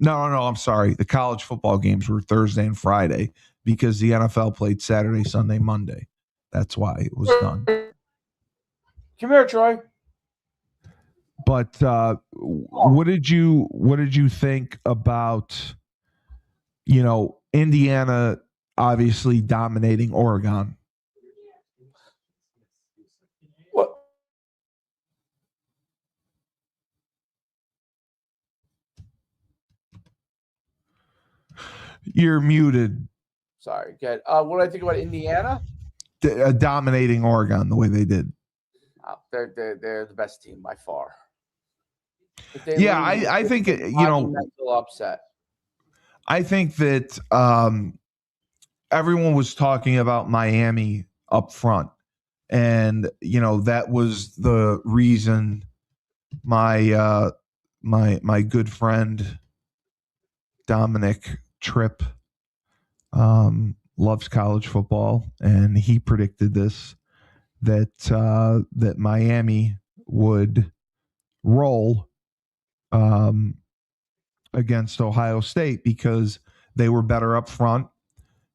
I'm sorry. The college football games were Thursday and Friday because the NFL played Saturday, Sunday, Monday. That's why it was done.
Come here, Troy.
But what did you think about Indiana obviously dominating Oregon?
What?
You're muted.
Sorry. Good. What do I think about Indiana?
Dominating Oregon the way they did.
They're the best team by far.
Yeah, I think
monumental upset.
I think that everyone was talking about Miami up front. And, that was the reason my my good friend Dominic Tripp loves college football, and he predicted this that Miami would roll against Ohio State because they were better up front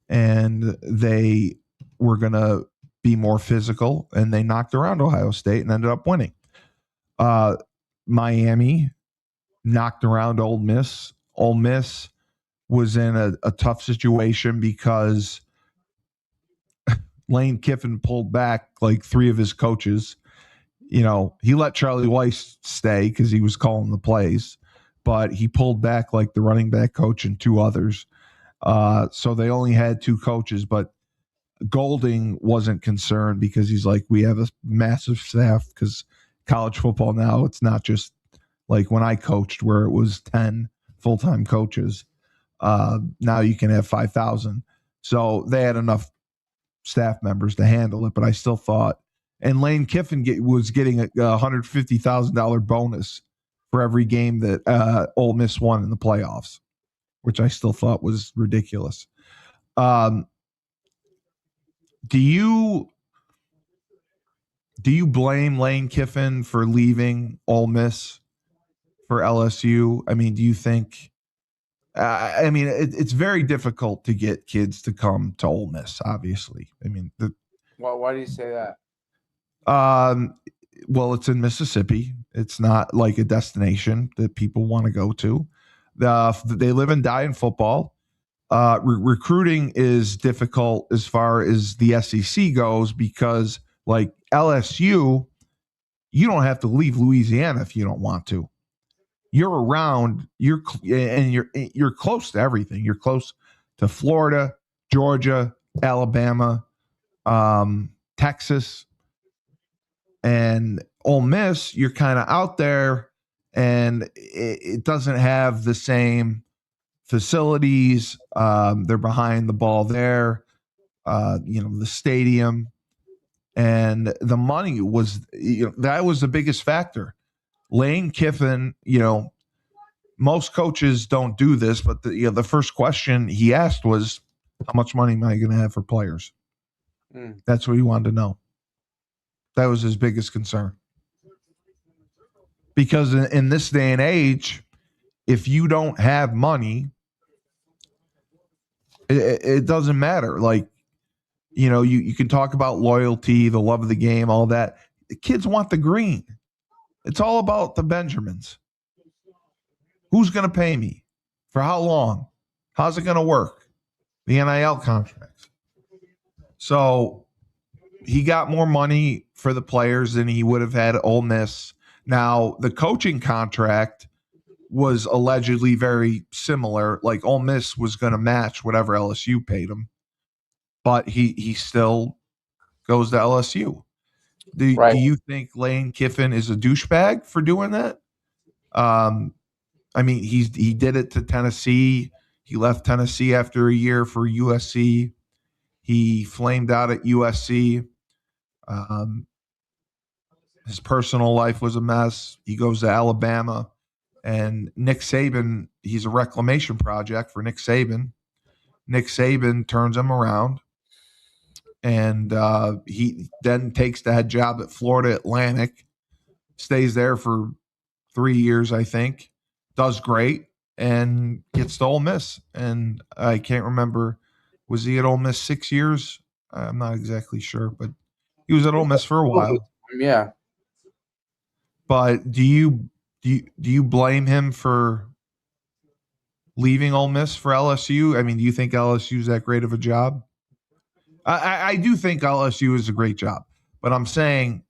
and they were going to be more physical, and they knocked around Ohio State and ended up winning. Miami knocked around Ole Miss. Ole Miss was in a tough situation because Lane Kiffin pulled back like 3 of his coaches. He let Charlie Weiss stay because he was calling the plays, but he pulled back like the running back coach and 2 others. So they only had 2 coaches, but Golding wasn't concerned because he's like, we have a massive staff because college football now, it's not just like when I coached where it was 10 full-time coaches. Now you can have 5,000. So they had enough staff members to handle it, but I still thought, and Lane Kiffin was getting a $150,000 bonus for every game that Ole Miss won in the playoffs, which I still thought was ridiculous. Do you blame Lane Kiffin for leaving Ole Miss for LSU? I mean, do you think? It's very difficult to get kids to come to Ole Miss. Obviously,
Why do you say that?
Well, it's in Mississippi. It's not like a destination that people want to go to. They live and die in football. Recruiting is difficult as far as the SEC goes because, like LSU, you don't have to leave Louisiana if you don't want to. You're around. You're close to everything. You're close to Florida, Georgia, Alabama, Texas, and Ole Miss. You're kind of out there, and it doesn't have the same facilities. They're behind the ball there. The stadium and the money was, that was the biggest factor. Lane Kiffin, most coaches don't do this, but the first question he asked was, how much money am I going to have for players? That's what he wanted to know. That was his biggest concern. Because in this day and age, if you don't have money, it doesn't matter. Like, you can talk about loyalty, the love of the game, all that. The kids want the green. It's all about the Benjamins. Who's going to pay me? For how long? How's it going to work? The NIL contracts. So he got more money for the players than he would have had at Ole Miss. Now, the coaching contract was allegedly very similar. Like Ole Miss was going to match whatever LSU paid him, but he still goes to LSU. Do you think Lane Kiffin is a douchebag for doing that? He did it to Tennessee. He left Tennessee after a year for USC. He flamed out at USC. His personal life was a mess. He goes to Alabama. And Nick Saban, he's a reclamation project for Nick Saban. Nick Saban turns him around. And he then takes the head job at Florida Atlantic, stays there for 3 years, I think, does great, and gets to Ole Miss. And I can't remember, was he at Ole Miss 6 years? I'm not exactly sure, but he was at Ole Miss for a while.
Yeah.
But do you blame him for leaving Ole Miss for LSU? I mean, do you think LSU is that great of a job? I do think LSU is a great job, but I'm saying,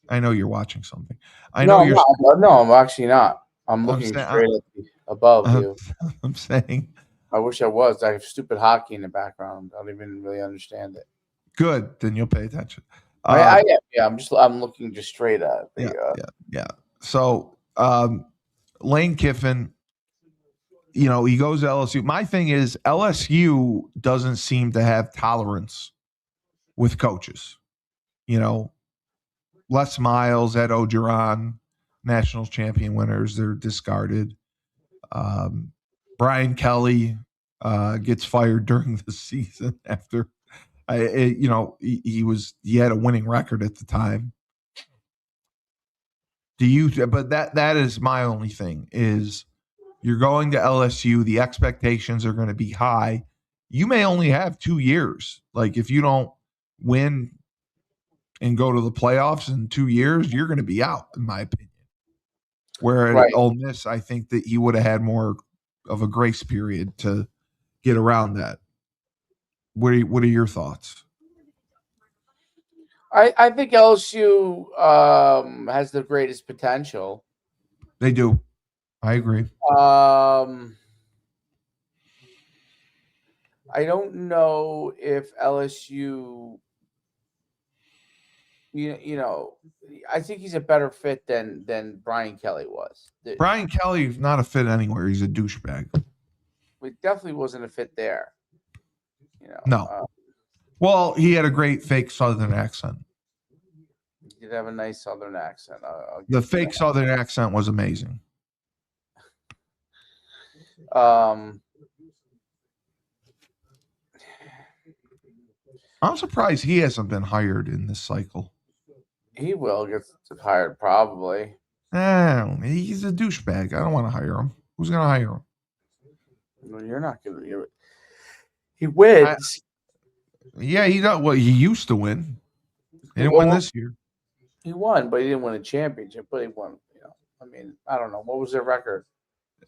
I know you're watching something.
No, I'm actually not. I'm looking straight above you.
I'm saying,
I wish I was. I have stupid hockey in the background. I don't even really understand it.
Good, then you'll pay attention.
I'm looking just straight at.
Yeah. So Lane Kiffin, he goes to LSU. My thing is LSU doesn't seem to have tolerance with coaches. Les Miles, Ed Ogeron, national champion winners, they're discarded. Brian Kelly gets fired during the season after he had a winning record at the time. But that is my only thing is you're going to LSU, the expectations are going to be high. You may only have 2 years. Like if you don't win and go to the playoffs in 2 years, you're going to be out, in my opinion. Where at Ole Miss, I think that he would have had more of a grace period to get around that. What are your thoughts?
I think LSU has the greatest potential.
They do. I agree.
I don't know if LSU, I think he's a better fit than Brian Kelly was.
Brian Kelly's not a fit anywhere. He's a douchebag.
He definitely wasn't a fit there.
No. Well, he had a great fake Southern accent.
He did have a nice Southern accent.
The fake Southern accent was amazing.
I'm
surprised he hasn't been hired in this cycle.
He will get hired probably.
He's a douchebag. I don't want to hire him. Who's going to hire him?
No, you're not going to do it. He wins.
Yeah, he does. Well, he used to win. He didn't win this year.
He won, but he didn't win a championship. But he won. I don't know. What was their record?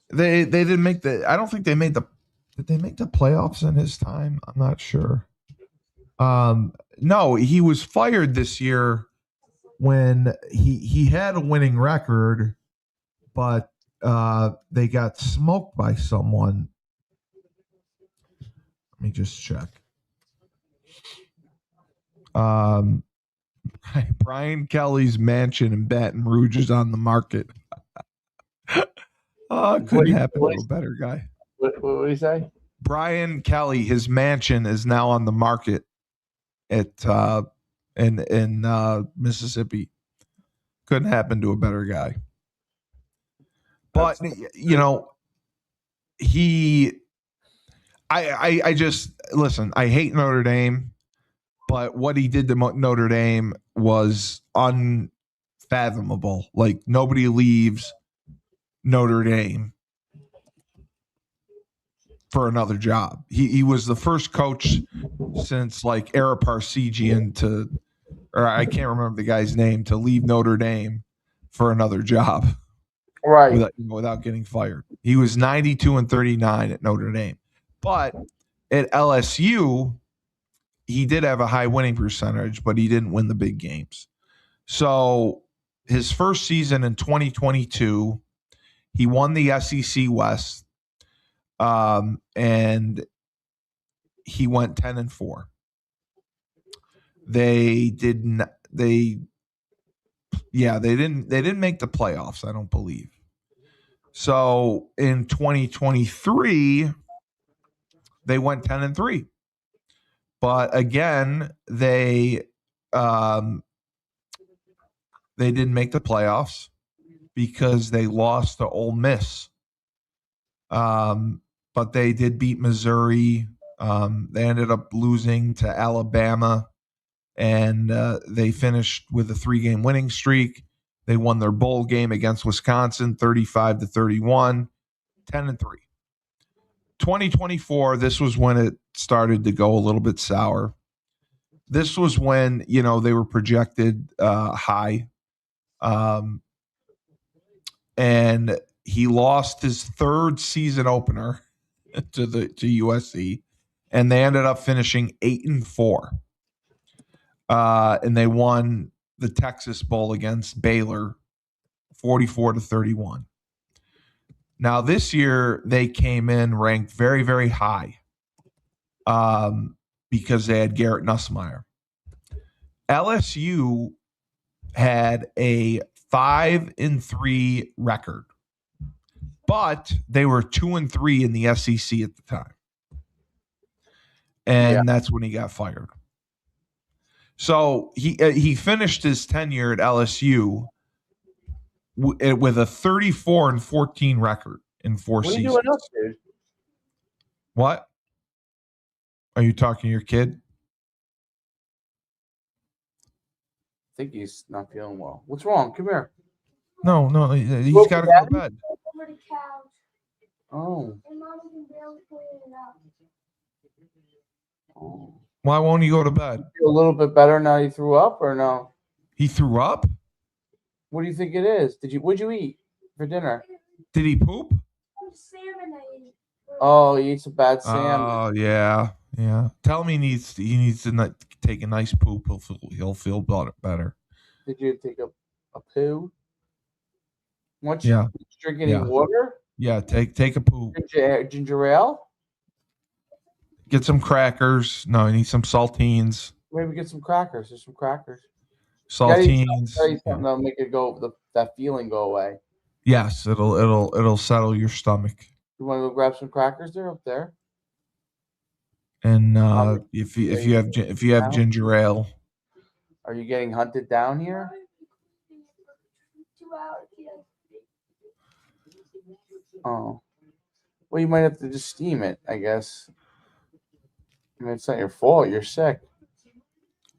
They didn't make the. I don't think they made the. Did they make the playoffs in his time? I'm not sure. No, he was fired this year when he had a winning record, but they got smoked by someone. Let me just check. Brian Kelly's mansion in Baton Rouge is on the market. Couldn't happen to a better guy.
What did he say?
Brian Kelly, his mansion is now on the market at in Mississippi. Couldn't happen to a better guy. But I just listen. I hate Notre Dame, but what he did to Notre Dame was unfathomable. Like nobody leaves Notre Dame for another job. He was the first coach since like Ara Parsegian or I can't remember the guy's name, to leave Notre Dame for another job.
Right.
Without getting fired. He was 92-39 at Notre Dame. But at LSU, he did have a high winning percentage, but he didn't win the big games. So his first season in 2022, he won the SEC West, and he went 10-4. They didn't make the playoffs, I don't believe. So in 2023, they went 10-3. But again, they didn't make the playoffs because they lost to Ole Miss. But they did beat Missouri. They ended up losing to Alabama, and they finished with a 3-game winning streak. They won their bowl game against Wisconsin, 35-31, 10-3. 2024, this was when it started to go a little bit sour. This was when, they were projected high. And he lost his third season opener to USC, and they ended up finishing 8-4. And they won the Texas Bowl against Baylor 44-31. Now this year they came in ranked very, very high because they had Garrett Nussmeier. LSU had a 5-3 record. but they were 2-3 in the SEC at the time. And that's when he got fired. So he finished his tenure at LSU with a 34-14 record in 4 seasons.
What are you doing up, dude?
What? Are you talking to your kid?
I think he's not feeling well. What's wrong? Come here.
No, he's got to go to bed.
Over the couch.
Oh.
And Mama can barely clean it up.
Oh.
Why won't he go to bed?
Feel a little bit better now you threw up or no?
He threw up?
What do you think it is? What'd you eat for dinner?
Did he poop?
Salmon I ate.
Oh, he ate some bad salmon.
Oh, yeah. Tell him he needs to take a nice poop. He'll feel better.
Did you take a poo? Did
Yeah.
you drink any water?
Yeah, take a poop.
Ginger ale?
Get some crackers. No, he needs some saltines.
Maybe get some crackers. There's some crackers.
Saltines.
Something that'll make it that feeling go away.
Yes, it'll settle your stomach.
You want to go grab some crackers? They're up there.
And if you have ginger ale.
Are you getting hunted down here?
2 hours, yes.
Oh. Well, you might have to just steam it, I guess. I mean, it's not your fault. You're sick.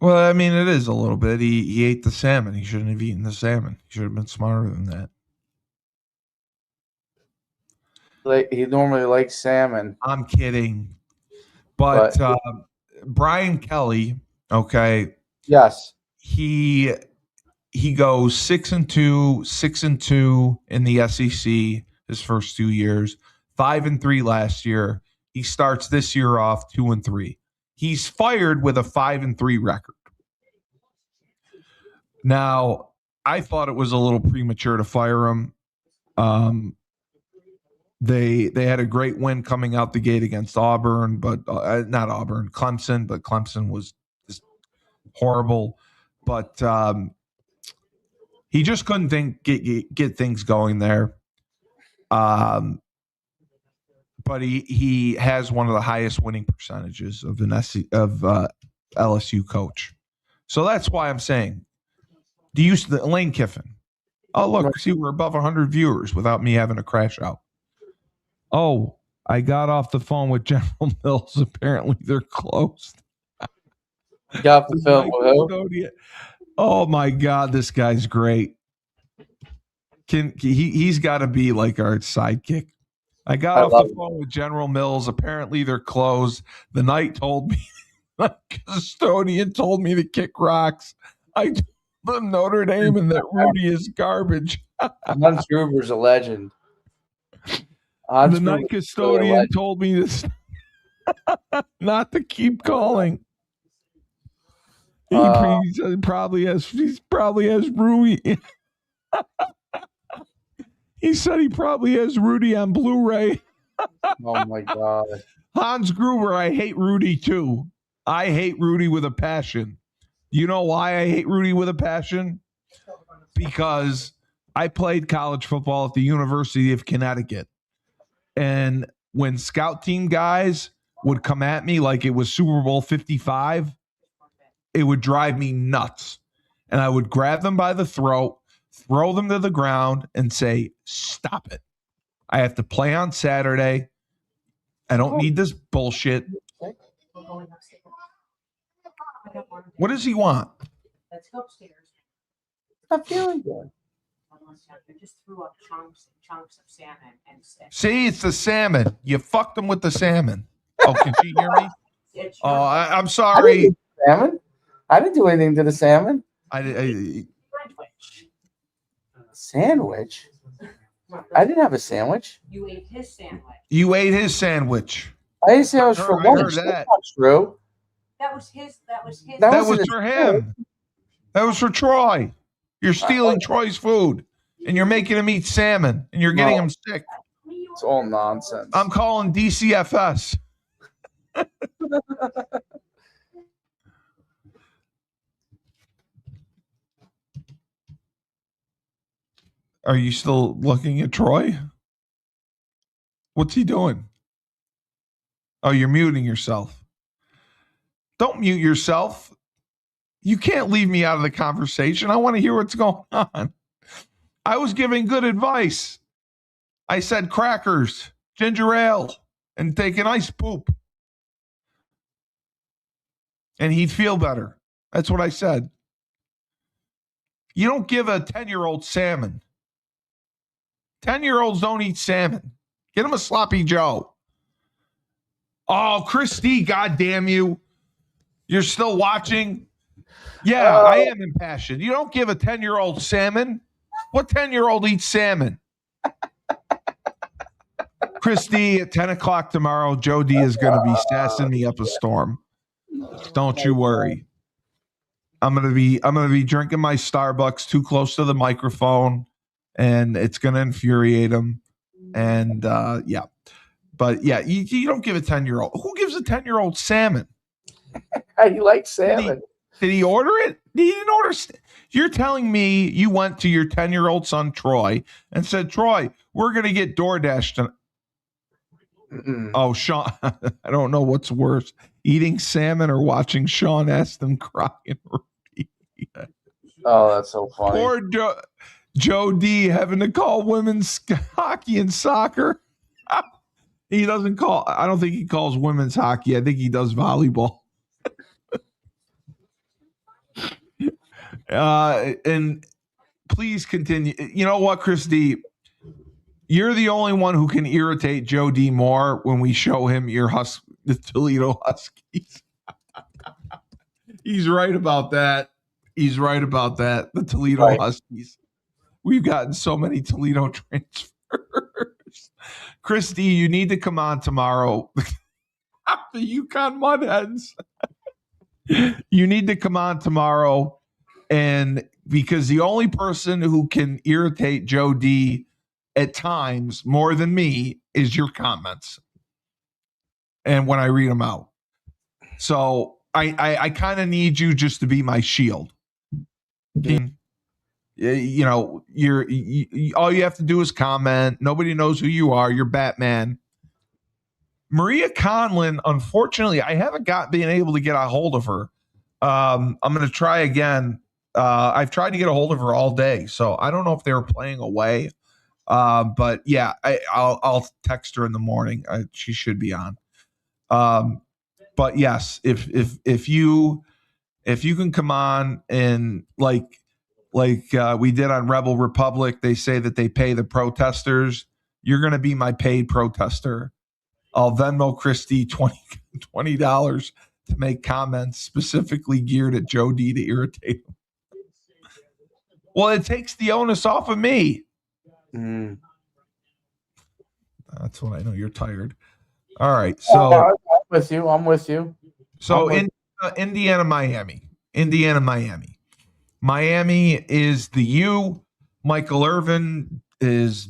Well, I mean, it is a little bit. He ate the salmon. He shouldn't have eaten the salmon. He should have been smarter than that.
He normally likes salmon.
I'm kidding. But Brian Kelly, okay.
Yes.
He goes 6-2, 6-2 in the SEC his first 2 years, 5-3 last year. He starts this year off 2-3. He's fired with a 5-3 record. Now, I thought it was a little premature to fire him. They had a great win coming out the gate against Auburn, but not Auburn, Clemson. But Clemson was just horrible. But he just couldn't get things going there. But he has one of the highest winning percentages of an LSU coach. So that's why I'm saying, Lane Kiffin. Oh, look, see, we're above 100 viewers without me having to crash out. Oh, I got off the phone with General Mills. Apparently, they're closed.
Got off the phone with who?
Oh my God, this guy's great. He's got to be like our sidekick. I got off the phone with General Mills. Apparently, they're closed. The night told me, the custodian told me to kick rocks. I told them Notre Dame and that Rudy is garbage.
Hans Gruber's a legend.
The night custodian told me this not to keep calling. He probably has Rudy. He said he probably has Rudy on Blu-ray.
Oh my God.
Hans Gruber, I hate Rudy too. I hate Rudy with a passion. You know why I hate Rudy with a passion? Because I played college football at the University of Connecticut. And when scout team guys would come at me like it was Super Bowl 55, it would drive me nuts. And I would grab them by the throat, throw them to the ground, and say, stop it. I have to play on Saturday. I don't need this bullshit. What does he want?
Let's go upstairs.
I'm feeling good.
I just threw up chunks of salmon and stuff.
See, it's the salmon. You fucked him with the salmon. Oh, can she hear me? Oh, I'm sorry.
Salmon? I didn't do anything to the salmon. Sandwich? I didn't have a sandwich.
You ate his sandwich.
You ate his sandwich.
I ate a sandwich for lunch. That's not true.
That was his.
That was for him. That was for Troy. You're stealing Troy's food, and you're making him eat salmon, and you're getting him sick.
It's all nonsense.
I'm calling DCFS. Are you still looking at Troy? What's he doing? Oh, you're muting yourself. Don't mute yourself. You can't leave me out of the conversation. I want to hear what's going on. I was giving good advice. I said crackers, ginger ale, and take an ice poop. And he'd feel better. That's what I said. You don't give a 10-year-old salmon. 10-year-olds don't eat salmon. Get him a sloppy Joe. Oh, Christy, goddamn you. You're still watching? Yeah, I am impassioned. You don't give a 10-year-old salmon. What 10-year-old eats salmon? Christy, at 10 o'clock tomorrow, Joe D is going to be sassing me up a storm. Don't you worry. I'm gonna be drinking my Starbucks too close to the microphone, and it's gonna infuriate him. And yeah, but yeah, you don't give a 10-year-old. Who gives a 10-year-old salmon?
He likes salmon.
Did he order it? He didn't order. You're telling me you went to your 10-year-old son Troy and said, "Troy, we're gonna get DoorDash tonight." Oh, Sean, I don't know what's worse, eating salmon or watching Sean Astin cry and repeat.
Oh, that's so funny.
Poor Joe D having to call women's hockey and soccer. He doesn't call, I don't think he calls women's hockey. I think he does volleyball. And please continue. You know what, Chris D? You're the only one who can irritate Joe D more when we show him the Toledo Huskies. He's right about that. He's right about that. The Toledo Huskies. We've gotten so many Toledo transfers. Chris D, you need to come on tomorrow. The UConn Mudheads. You need to come on tomorrow, and because the only person who can irritate Joe D at times more than me is your comments, and when I read them out. So I kind of need you just to be my shield. You know, all you have to do is comment. Nobody knows who you are. You're Batman. Maria Conlin, unfortunately, I haven't been able to get a hold of her. I'm going to try again. I've tried to get a hold of her all day, so I don't know if they were playing away. But yeah, I'll text her in the morning. She should be on. But yes, if you can come on and like we did on Rebel Republic, they say that they pay the protesters. You're going to be my paid protester. I'll Venmo Christie $20 to make comments specifically geared at Joe D to irritate him. Well, it takes the onus off of me. That's when I know you're tired. All right, so
I'm with you.
So Indiana, Miami. Miami is the U. Michael Irvin is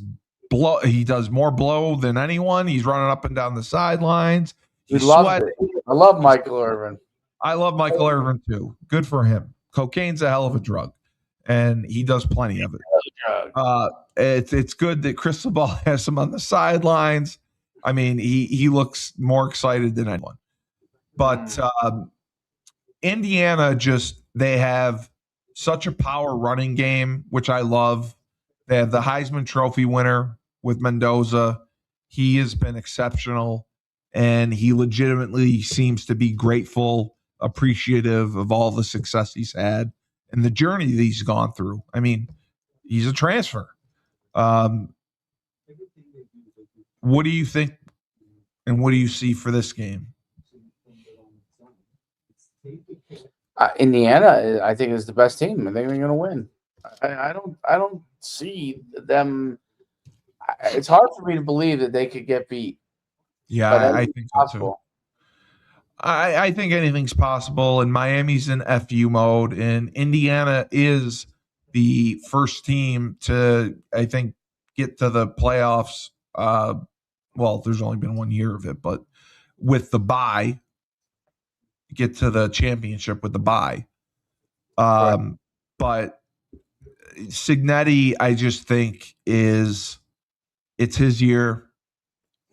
he does more blow than anyone. He's running up and down the sidelines. He's sweating.
I love Michael Irvin.
I love Michael Irvin too. Good for him. Cocaine's a hell of a drug, and he does plenty of it. It's good that Cristobal has him on the sidelines. I mean, he looks more excited than anyone. But Indiana they have such a power running game, which I love. They have the Heisman Trophy winner with Mendoza. He has been exceptional, and he legitimately seems to be grateful, appreciative of all the success he's had and the journey that he's gone through. I mean, he's a transfer. What do you think, and what do you see for this game?
Indiana, I think, is the best team. I think they're going to win. I don't see them. It's hard for me to believe that they could get beat.
Yeah, I think so too. I think anything's possible, and Miami's in FU mode, and Indiana is the first team to, I think, get to the playoffs. Well, there's only been 1 year of it, but with the bye, get to the championship with the bye. But Cignetti, I just think it's his year.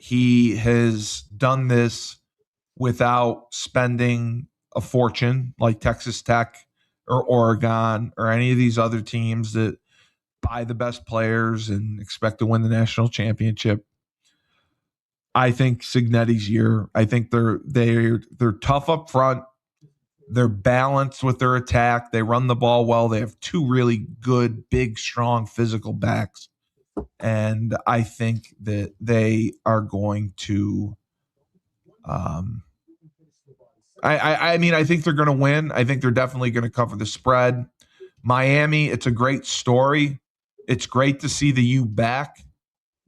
he has done this without spending a fortune like Texas Tech or Oregon or any of these other teams that buy the best players and expect to win the national championship. I think Cignetti's year. I think they're tough up front. They're balanced with their attack. They run the ball well. They have two really good, big, strong, physical backs. And I think that they are going to I mean, I think they're going to win. I think they're definitely going to cover the spread. Miami, it's a great story. It's great to see the U back.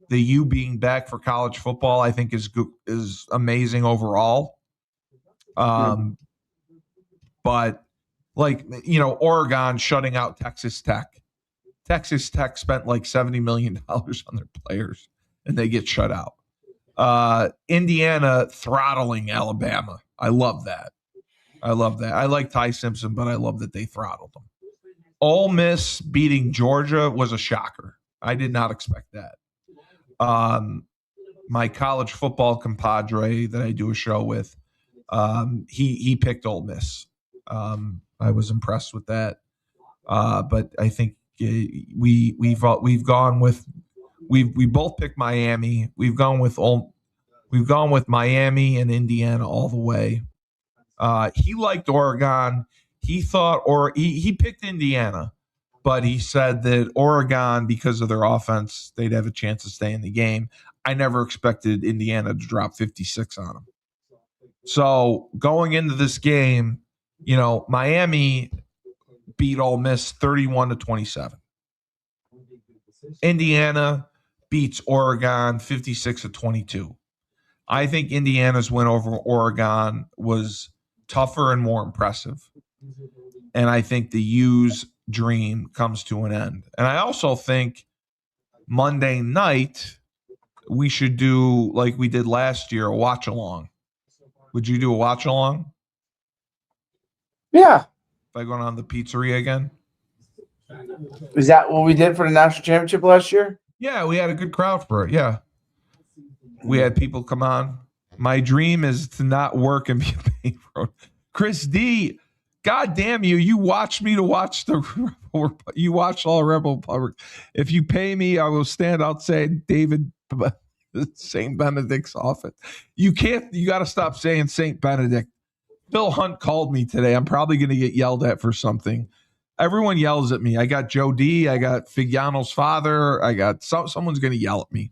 The U being back for college football, I think, is amazing overall. But, like, you know, Oregon shutting out Texas Tech. Texas Tech spent like $70 million on their players, and they get shut out. Indiana throttling Alabama. I love that. I like Ty Simpson, but I love that they throttled them. Ole Miss beating Georgia was a shocker. I did not expect that. My college football compadre that I do a show with, he picked Ole Miss. I was impressed with that. But I think we both picked Miami. We've gone with Miami and Indiana all the way. He liked Oregon. He thought, he picked Indiana, but he said that Oregon, because of their offense, they'd have a chance to stay in the game. I never expected Indiana to drop 56 on them. So going into this game, you know, Miami beat Ole Miss 31-27. Indiana beats Oregon 56-22. I think Indiana's win over Oregon was tougher and more impressive. And I think the U's dream comes to an end. And I also think Monday night we should do, like we did last year, a watch along. Would you do a watch along?
Yeah.
If I go down to the pizzeria again?
Is that what we did for the national championship last year?
Yeah, we had a good crowd for it. Yeah. We had people come on. My dream is to not work and be a paid road. Chris D, God damn you. You watch me to watch you watch all Rebel Republic. If you pay me, I will stand outside David St. Benedict's office. You got to stop saying St. Benedict. Bill Hunt called me today. I'm probably going to get yelled at for something. Everyone yells at me. I got Joe D. I got Figiano's father. I got someone's going to yell at me.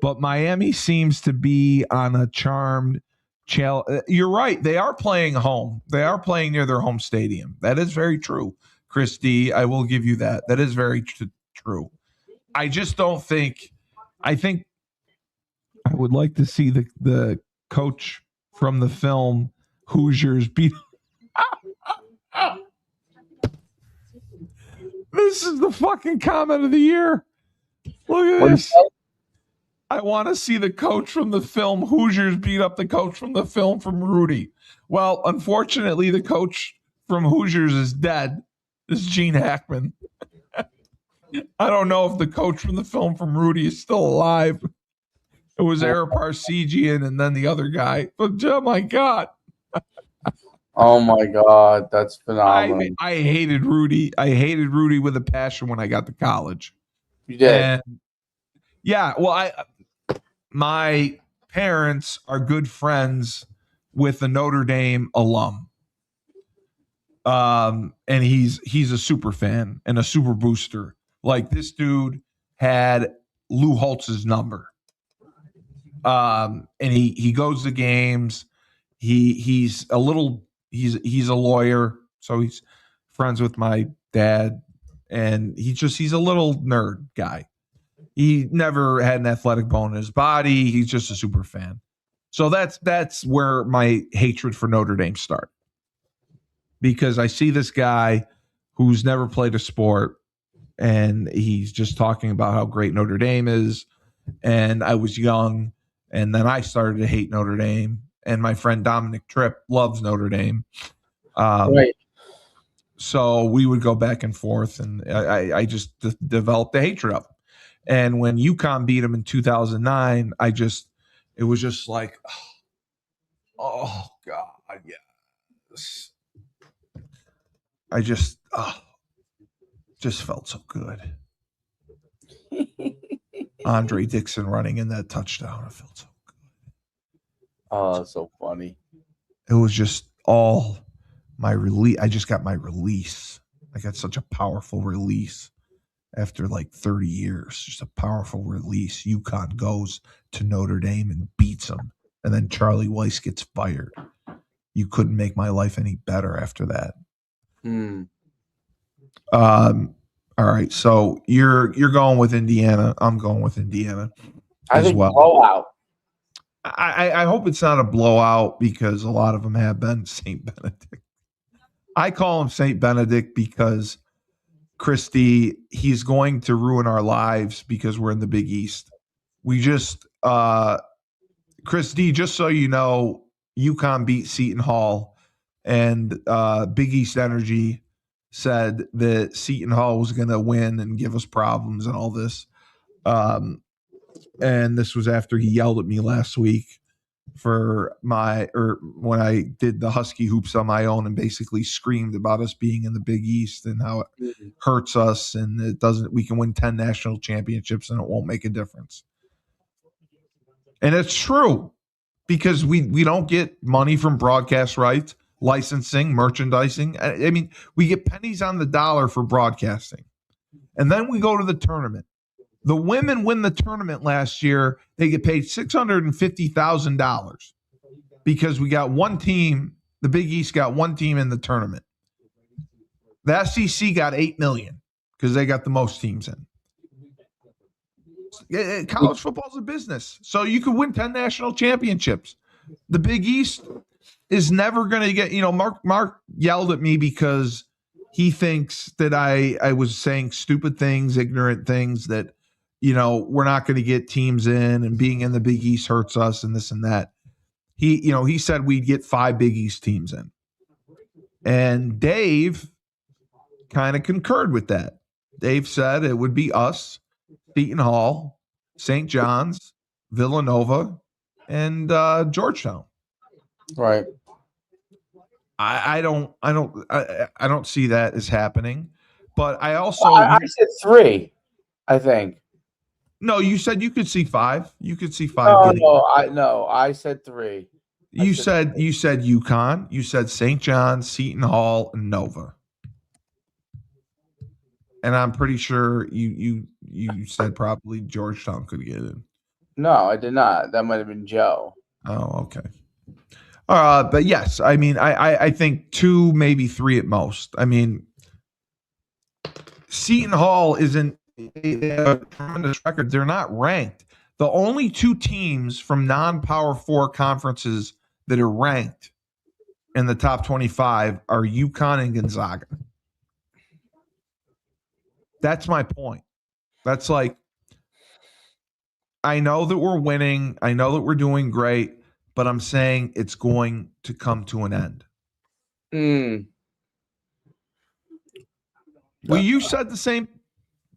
But Miami seems to be on a charmed challenge. You're right. They are playing home. They are playing near their home stadium. That is very true, Chris D. I will give you that. That is very true. I just don't think – I think I would like to see the coach from the film Hoosiers beat – This is the fucking comment of the year. Look at this. I want to see the coach from the film Hoosiers beat up the coach from the film from Rudy. Well, unfortunately, the coach from Hoosiers is dead. This is Gene Hackman. I don't know if the coach from the film from Rudy is still alive. It was Ara Parsegian and then the other guy. But, oh, my God.
Oh, my God. That's phenomenal.
I hated Rudy. I hated Rudy with a passion when I got to college.
You did?
And yeah, well, my parents are good friends with a Notre Dame alum. And he's a super fan and a super booster. Like, this dude had Lou Holtz's number. And he goes to games. He's a lawyer, so he's friends with my dad, and he's a little nerd guy. He never had an athletic bone in his body. He's just a super fan. So that's where my hatred for Notre Dame started. Because I see this guy who's never played a sport, and he's just talking about how great Notre Dame is. And I was young, and then I started to hate Notre Dame. And my friend Dominic Tripp loves Notre Dame.
Right.
So we would go back and forth, and I just developed a hatred of him. And when UConn beat him in 2009, I just It was just like, oh God, yes. I just felt so good. Andre Dixon running in that touchdown. It felt so good.
Oh, so funny.
It was just all my release. I just got my release. I got such a powerful release after like 30 years. Just a powerful release. UConn goes to Notre Dame and beats them. And then Charlie Weiss gets fired. You couldn't make my life any better after that. All right. So you're going with Indiana. I'm going with Indiana.
I think blowout.
I hope it's not a blowout because a lot of them have been St. Benedict. I call him St. Benedict because Christy, he's going to ruin our lives because we're in the Big East. We just, Christy, just so you know, UConn beat Seton Hall, and Big East Energy said that Seton Hall was going to win and give us problems and all this. And this was after he yelled at me last week when I did the Husky hoops on my own and basically screamed about us being in the Big East and how it hurts us and we can win 10 national championships and it won't make a difference. And it's true because we don't get money from broadcast rights, licensing, merchandising. I mean, we get pennies on the dollar for broadcasting. And then we go to the tournament. The women win the tournament last year. They get paid $650,000 because we got one team. The Big East got one team in the tournament. The SEC got $8 million because they got the most teams in. College football is a business, so you could win 10 national championships. The Big East is never going to get. Mark yelled at me because he thinks that I was saying stupid things, ignorant things that. We're not going to get teams in and being in the Big East hurts us and this and that. He said we'd get 5 Big East teams in. And Dave kind of concurred with that. Dave said it would be us, Seton Hall, St. John's, Villanova, and Georgetown.
Right.
I don't see that as happening. But I also
I said 3, I think.
No, you said you could see 5. You could see 5.
I said 3.
You said UConn. You said St. John's, Seton Hall, and Nova. And I'm pretty sure you said probably Georgetown could get in.
No, I did not. That might have been Joe.
Oh, okay. But yes, I mean, I think 2, maybe 3 at most. I mean, Seton Hall isn't. They have a tremendous record. They're not ranked. The only 2 teams from non-Power 4 conferences that are ranked in the top 25 are UConn and Gonzaga. That's my point. That's like, I know that we're winning. I know that we're doing great, but I'm saying it's going to come to an end. Well, you said the same.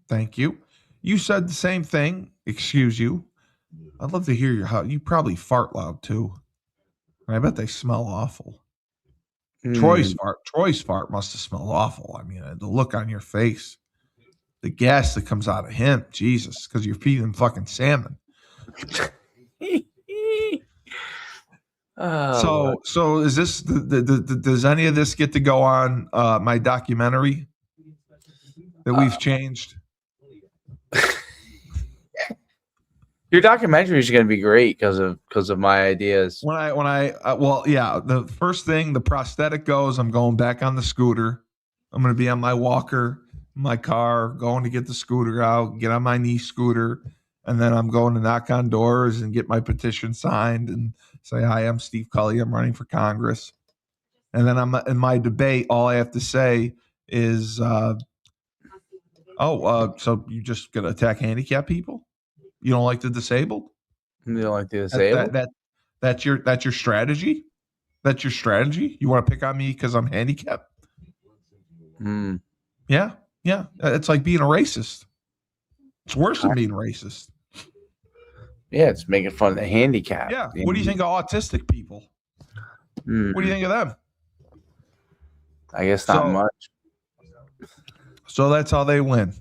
Thank you. You said the same thing. Excuse you. I'd love to hear you probably fart loud too. I bet they smell awful. Troy's fart must have smelled awful. I mean, the look on your face, the gas that comes out of him, Jesus, because you're feeding fucking salmon. So is this does any of this get to go on my documentary that we've changed?
Your documentary is going to be great because of my ideas.
The first thing, the prosthetic goes, I'm going back on the scooter. I'm going to be on my walker, my car, going to get the scooter out, get on my knee scooter, and then I'm going to knock on doors and get my petition signed and say, "Hi, I'm Steve Cully. I'm running for Congress." And then I'm in my debate. All I have to say is, so you just going to attack handicapped people? You don't like the disabled?
You don't like the disabled?
That's your strategy? That's your strategy? You want to pick on me because I'm handicapped? Yeah. It's like being a racist. It's worse than being racist.
Yeah, it's making fun of the handicap.
Yeah. What do you think of autistic people? What do you think of them?
I guess not much.
So that's how they win.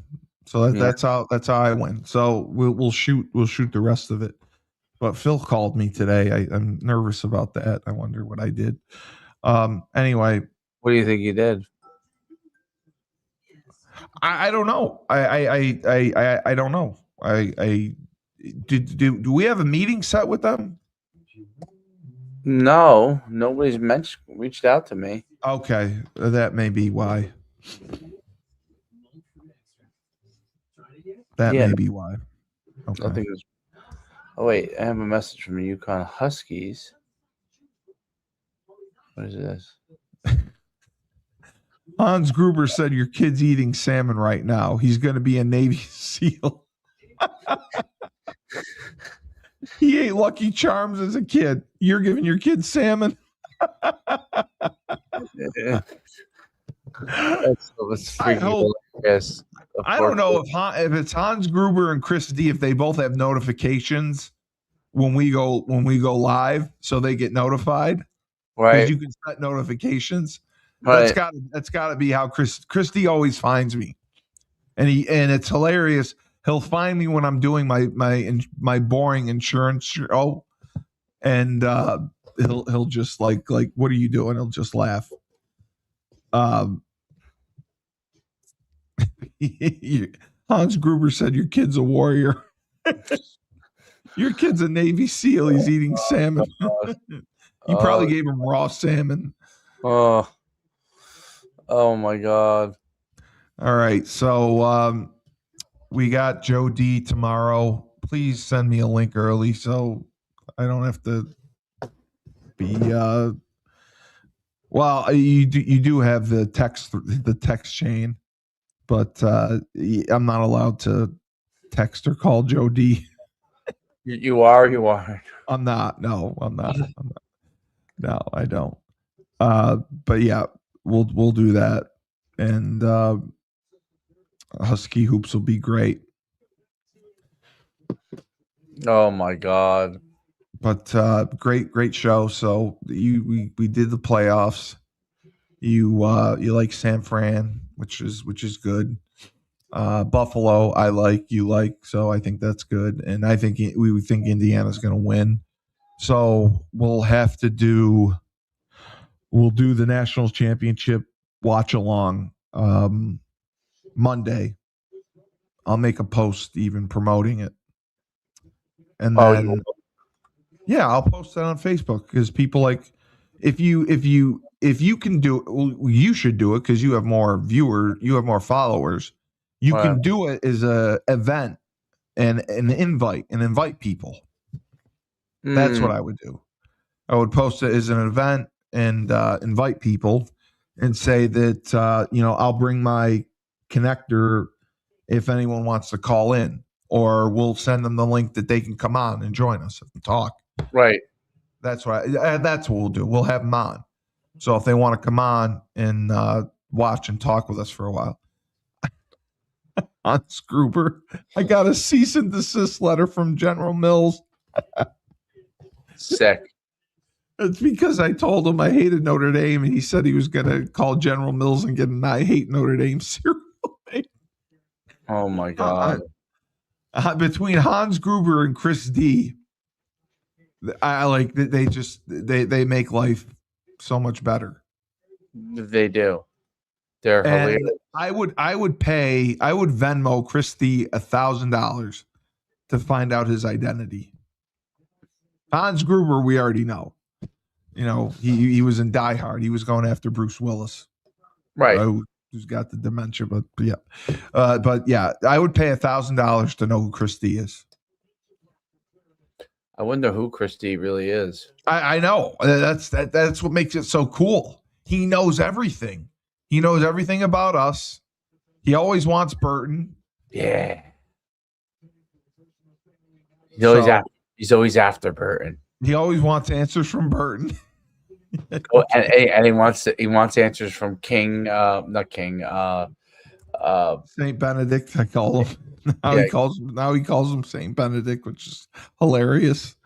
So that's how I win. So we'll shoot the rest of it. But Phil called me today. I'm nervous about that. I wonder what I did. Anyway,
what do you think you did?
I don't know. I don't know. Do we have a meeting set with them?
No, nobody's reached out to me.
Okay, that may be why. May be why. Okay.
Nothing was. Oh wait, I have a message from the UConn Huskies. What is this?
Hans Gruber said your kid's eating salmon right now. He's going to be a Navy SEAL. He ate Lucky Charms as a kid. You're giving your kid salmon?
That's I
don't know if it's Hans Gruber and Chris D, if they both have notifications when we go live, so they get notified.
Right.
Because you can set notifications.
Right.
That's got to be how Chris D always finds me, and it's hilarious. He'll find me when I'm doing my boring insurance show, and he'll just like what are you doing? He'll just laugh. Hans Gruber said your kid's a warrior. Your kid's a Navy SEAL. He's eating salmon. You probably gave him raw salmon.
Oh my God.
All right. So we got Joe D tomorrow. Please send me a link early so I don't have to be well, you do have the text chain, but I'm not allowed to text or call Joe D.
You are.
I'm not. No, I'm not. No, I don't. But yeah, we'll do that, and Husky Hoops will be great.
Oh my God!
But great show. So we did the playoffs. You like San Fran, which is good. Buffalo, I like, you like, so I think that's good, and I think we think Indiana's going to win. So we'll do the National Championship watch along Monday. I'll make a post even promoting it, and then I'll post that on Facebook because people like if you can do it, well, you should do it because you have more followers. You can do it as a event and invite people. That's what I would do. I would post it as an event and invite people and say that I'll bring my connector if anyone wants to call in, or we'll send them the link that they can come on and join us and talk.
Right.
That's what we'll do. We'll have them on. So if they want to come on and watch and talk with us for a while. Hans Gruber, I got a cease and desist letter from General Mills.
Sick.
It's because I told him I hated Notre Dame, and he said he was going to call General Mills and get an I hate Notre Dame cereal.
Oh my God.
Between Hans Gruber and Chris D, I like they make life so much better.
They do. They're hilarious.
I would Venmo Chris D $1,000 to find out his identity. Hans Gruber, we already know. He was in Die Hard. He was going after Bruce Willis,
right?
Who's got the dementia? But yeah, I would pay $1,000 to know who Chris D is.
I wonder who Chris D really is.
I know that's what makes it so cool. He knows everything. He knows everything about us. He always wants Burton.
Yeah. He's always after Burton.
He always wants answers from Burton.
And he wants answers from King, not King.
Saint Benedict, I call him. Now
Yeah.
he calls him Saint Benedict, which is hilarious.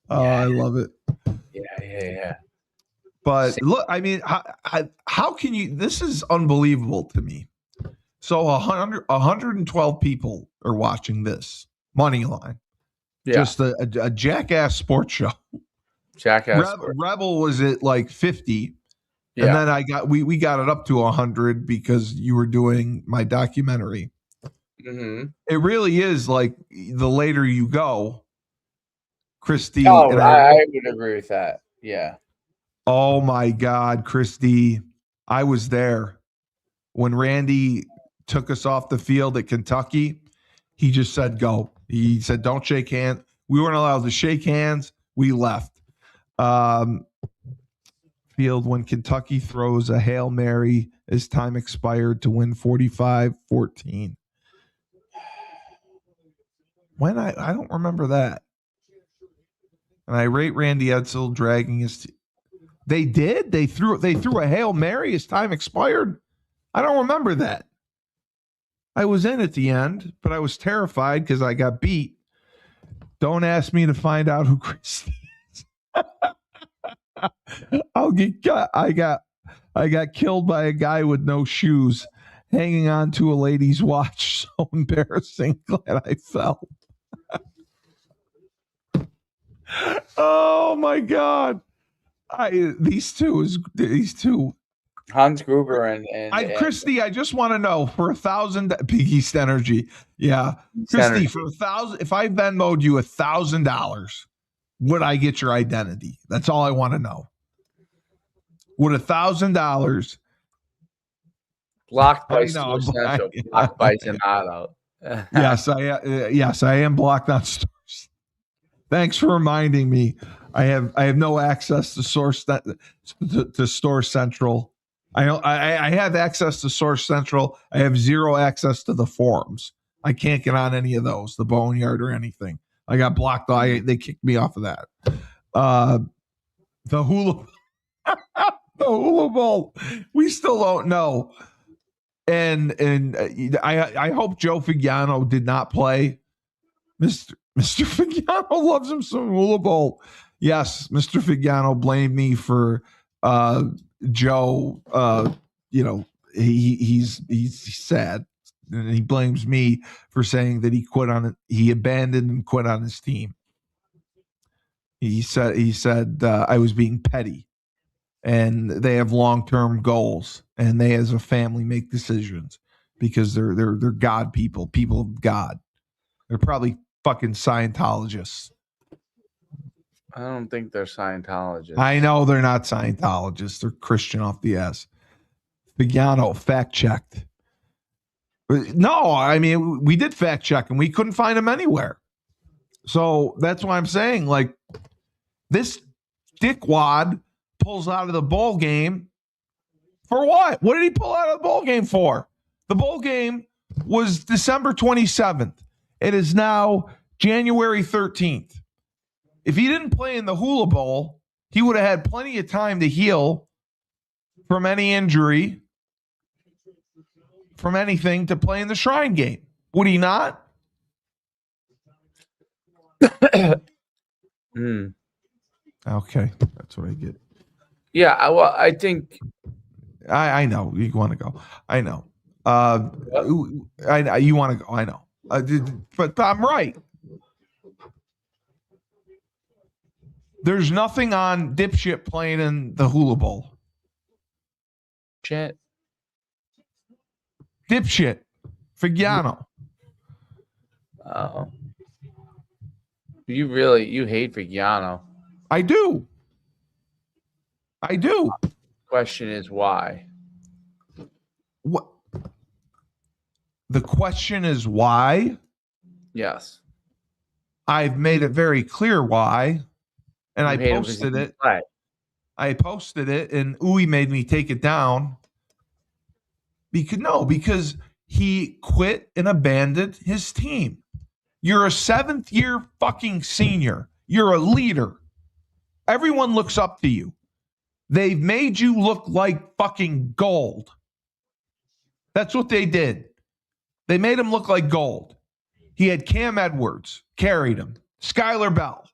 I love it.
Yeah.
But look, I mean, how can you? This is unbelievable to me. So 112 people are watching this Moneyline.
Yeah.
Just a jackass sports show.
Jackass.
Rebel was at like 50.
Yeah.
And then we got it up to 100 because you were doing my documentary.
Mm-hmm.
It really is like the later you go, Christy.
Oh, I would agree with that. Yeah.
Oh my God, Christy. I was there when Randy took us off the field at Kentucky. He just said, go. He said, don't shake hands. We weren't allowed to shake hands. We left. Field when Kentucky throws a Hail Mary as time expired to win 45-14. When I don't remember that. And I rate Randy Edsall dragging his They did? They threw a Hail Mary as time expired? I don't remember that. I was in at the end, but I was terrified because I got beat. Don't ask me to find out who Christy is. I got killed by a guy with no shoes hanging on to a lady's watch. So embarrassing. Glad I fell. Oh my God. These two.
Hans Gruber and
Christy, I just want to know for 1,000 Big East Energy. Yeah. Christy, for 1,000, if I Venmo'd you $1,000, would I get your identity? That's all I want to know. Would $1,000
blocked by Store Central, blocked by Donato.
Yes, I am blocked on stores. Thanks for reminding me. I have no access to Store Central. I have access to Source Central. I have zero access to the forums. I can't get on any of those, the Boneyard or anything. I got blocked. They kicked me off of that. The Hula Bowl. We still don't know. And I hope Joe Figiano did not play. Mr. Figiano loves him some Hula Bowl. Yes, Mr. Figiano blamed me for Joe. He's sad, and he blames me for saying that he abandoned and quit on his team. He said I was being petty, and they have long-term goals, and they as a family make decisions because they're God people of God. They're probably fucking Scientologists.
I don't think they're Scientologists.
I know they're not Scientologists. They're Christian off the ass. Figiano fact checked. No, I mean, we did fact check and we couldn't find him anywhere. So that's why I'm saying, like, this dickwad pulls out of the bowl game for what? What did he pull out of the bowl game for? The bowl game was December 27th. It is now January 13th. If he didn't play in the Hula Bowl, he would have had plenty of time to heal from any injury, from anything, to play in the Shrine game. Would he not? Okay, that's what I get.
Yeah, well, I think
I know you want to go. I know. You want to go. I know. But I'm right. There's nothing on dipshit playing in the Hula Bowl.
Shit.
Dipshit. Figiano.
Oh. You hate Figiano.
I do.
Question is why?
What? The question is why?
Yes.
I've made it very clear why. And I posted it.
Right.
I posted it, and Uwe made me take it down. Because he quit and abandoned his team. You're a 7th-year fucking senior. You're a leader. Everyone looks up to you. They've made you look like fucking gold. That's what they did. They made him look like gold. He had Cam Edwards, carried him. Skylar Bell.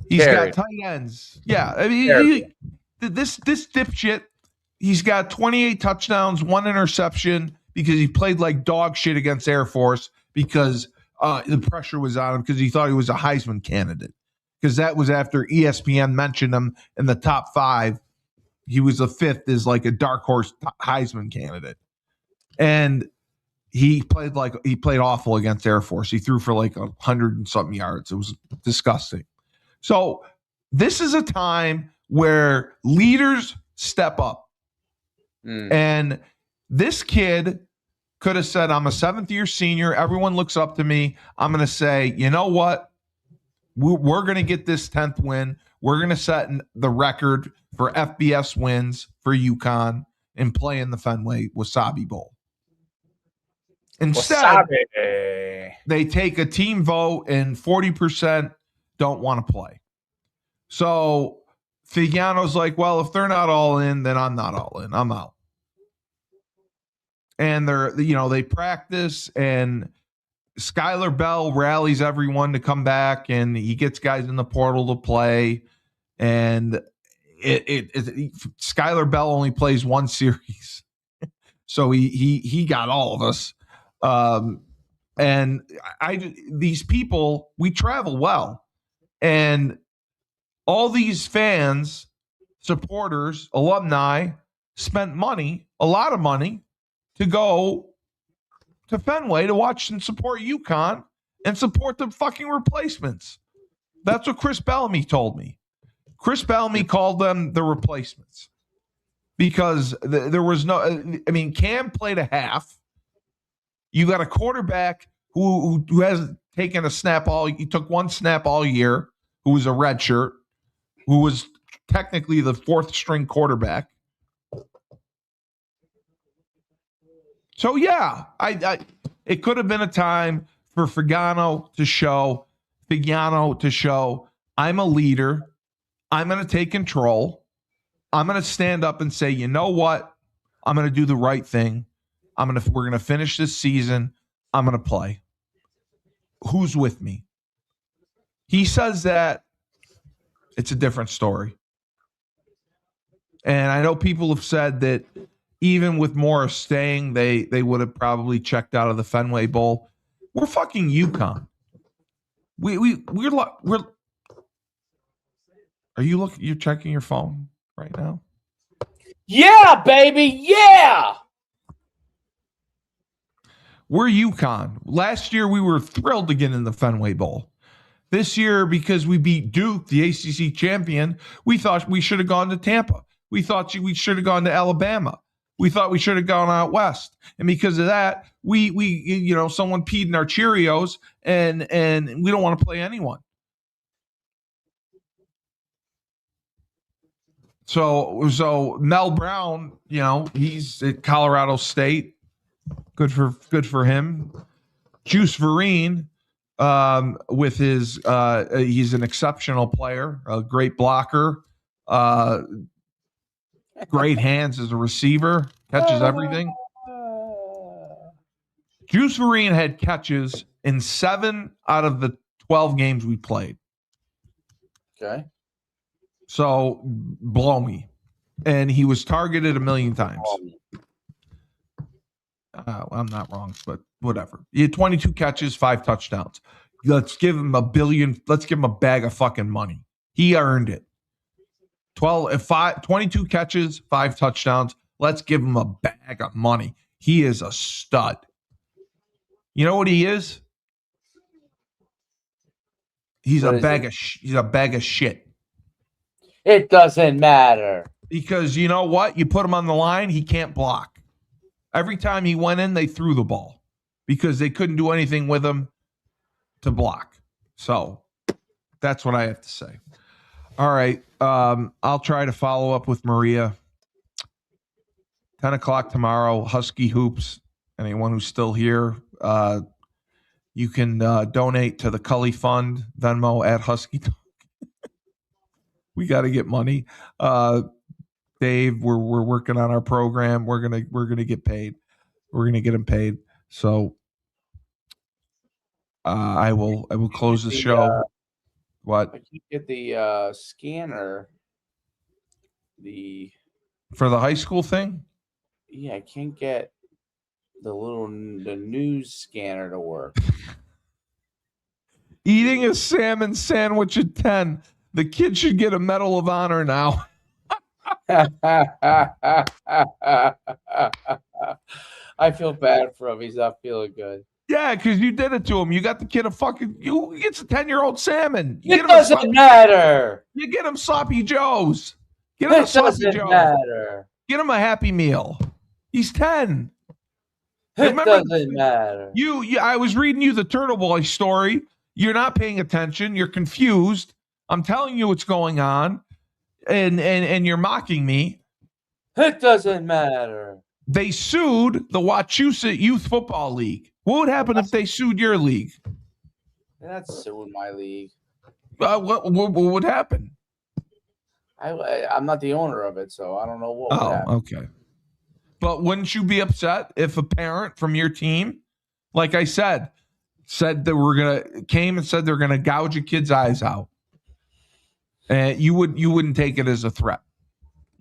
He's got tight ends. Yeah, I mean, this dipshit, he's got 28 touchdowns, 1 interception because he played like dog shit against Air Force because the pressure was on him because he thought he was a Heisman candidate. Because that was after ESPN mentioned him in the top 5. He was the 5th as like a dark horse Heisman candidate. And he played awful against Air Force. He threw for like 100 and something yards. It was disgusting. So this is a time where leaders step up. And this kid could have said, I'm a 7th-year senior. Everyone looks up to me. I'm going to say, you know what? We're going to get this 10th win. We're going to set the record for FBS wins for UConn and play in the Fenway Wasabi Bowl. Instead, they take a team vote and 40% don't want to play. So Figiano's like, well, if they're not all in, then I'm not all in. I'm out. And they practice, and Skylar Bell rallies everyone to come back, and he gets guys in the portal to play. And Skylar Bell only plays 1 series, so he got all of us. And these people, we travel well, and all these fans, supporters, alumni spent money, a lot of money, to go to Fenway to watch and support UConn and support the fucking replacements. That's what Chris Bellamy told me. Chris Bellamy called them the replacements because there was Cam played a half. You got a quarterback who hasn't taken a snap he took 1 snap all year, who was a redshirt, who was technically the 4th string quarterback. So yeah, it could have been a time for Figiano to show I'm a leader. I'm going to take control. I'm going to stand up and say, you know what? I'm going to do the right thing. We're going to finish this season. I'm going to play. Who's with me? He says that, it's a different story. And I know people have said that even with Morris staying, they would have probably checked out of the Fenway Bowl. We're fucking UConn. We're Are you looking? You're checking your phone right now?
Yeah, baby. Yeah.
We're UConn. Last year, we were thrilled to get in the Fenway Bowl. This year, because we beat Duke, the ACC champion, we thought we should have gone to Tampa. We thought we should have gone to Alabama. We thought we should have gone out west. And because of that, we someone peed in our Cheerios, and we don't want to play anyone. So Mel Brown, he's at Colorado State. Good for him. Juice Vereen, with his he's an exceptional player, a great blocker, great hands as a receiver, catches everything. Juice Vereen had catches in 7 out of the 12 games we played.
Okay.
So blow me. And he was targeted 1 million times. I'm not wrong, but whatever. He had 22 catches, 5 touchdowns. Let's give him $1 billion. Let's give him a bag of fucking money. He earned it. 22 catches, 5 touchdowns. Let's give him a bag of money. He is a stud. You know what he is? He's a bag of shit.
It doesn't matter.
Because you know what? You put him on the line, he can't block. Every time he went in, they threw the ball because they couldn't do anything with him to block. So that's what I have to say. All right. I'll try to follow up with Maria. 10 o'clock tomorrow, Husky Hoops. Anyone who's still here, you can donate to the Cully Fund, Venmo at Husky Talk. We got to get money. Dave, we're working on our program. We're gonna get paid. We're gonna get him paid. So I will close the show. What?
I can't get the scanner.
For the high school thing?
Yeah, I can't get the news scanner to work.
Eating a salmon sandwich at 10. The kid should get a Medal of Honor now.
I feel bad for him. He's not feeling good.
Yeah, because you did it to him. You got the kid a fucking. You gets a 10-year-old salmon.
It doesn't matter.
You get him sloppy joes. Get him a
It
sloppy
doesn't
Joe.
matter.
Get him a Happy Meal. He's 10.
It doesn't matter.
I was reading you the Turtle Boy story. You're not paying attention. You're confused. I'm telling you what's going on, and you're mocking me.
It doesn't matter.
They sued the Wachusett Youth Football League. What would happen if they sued your league?
That's suing my league.
What would happen?
I'm not the owner of it, so I don't know what would happen.
Okay. But wouldn't you be upset if a parent from your team, like I said that came and said they're gonna gouge a kid's eyes out, and you wouldn't take it as a threat,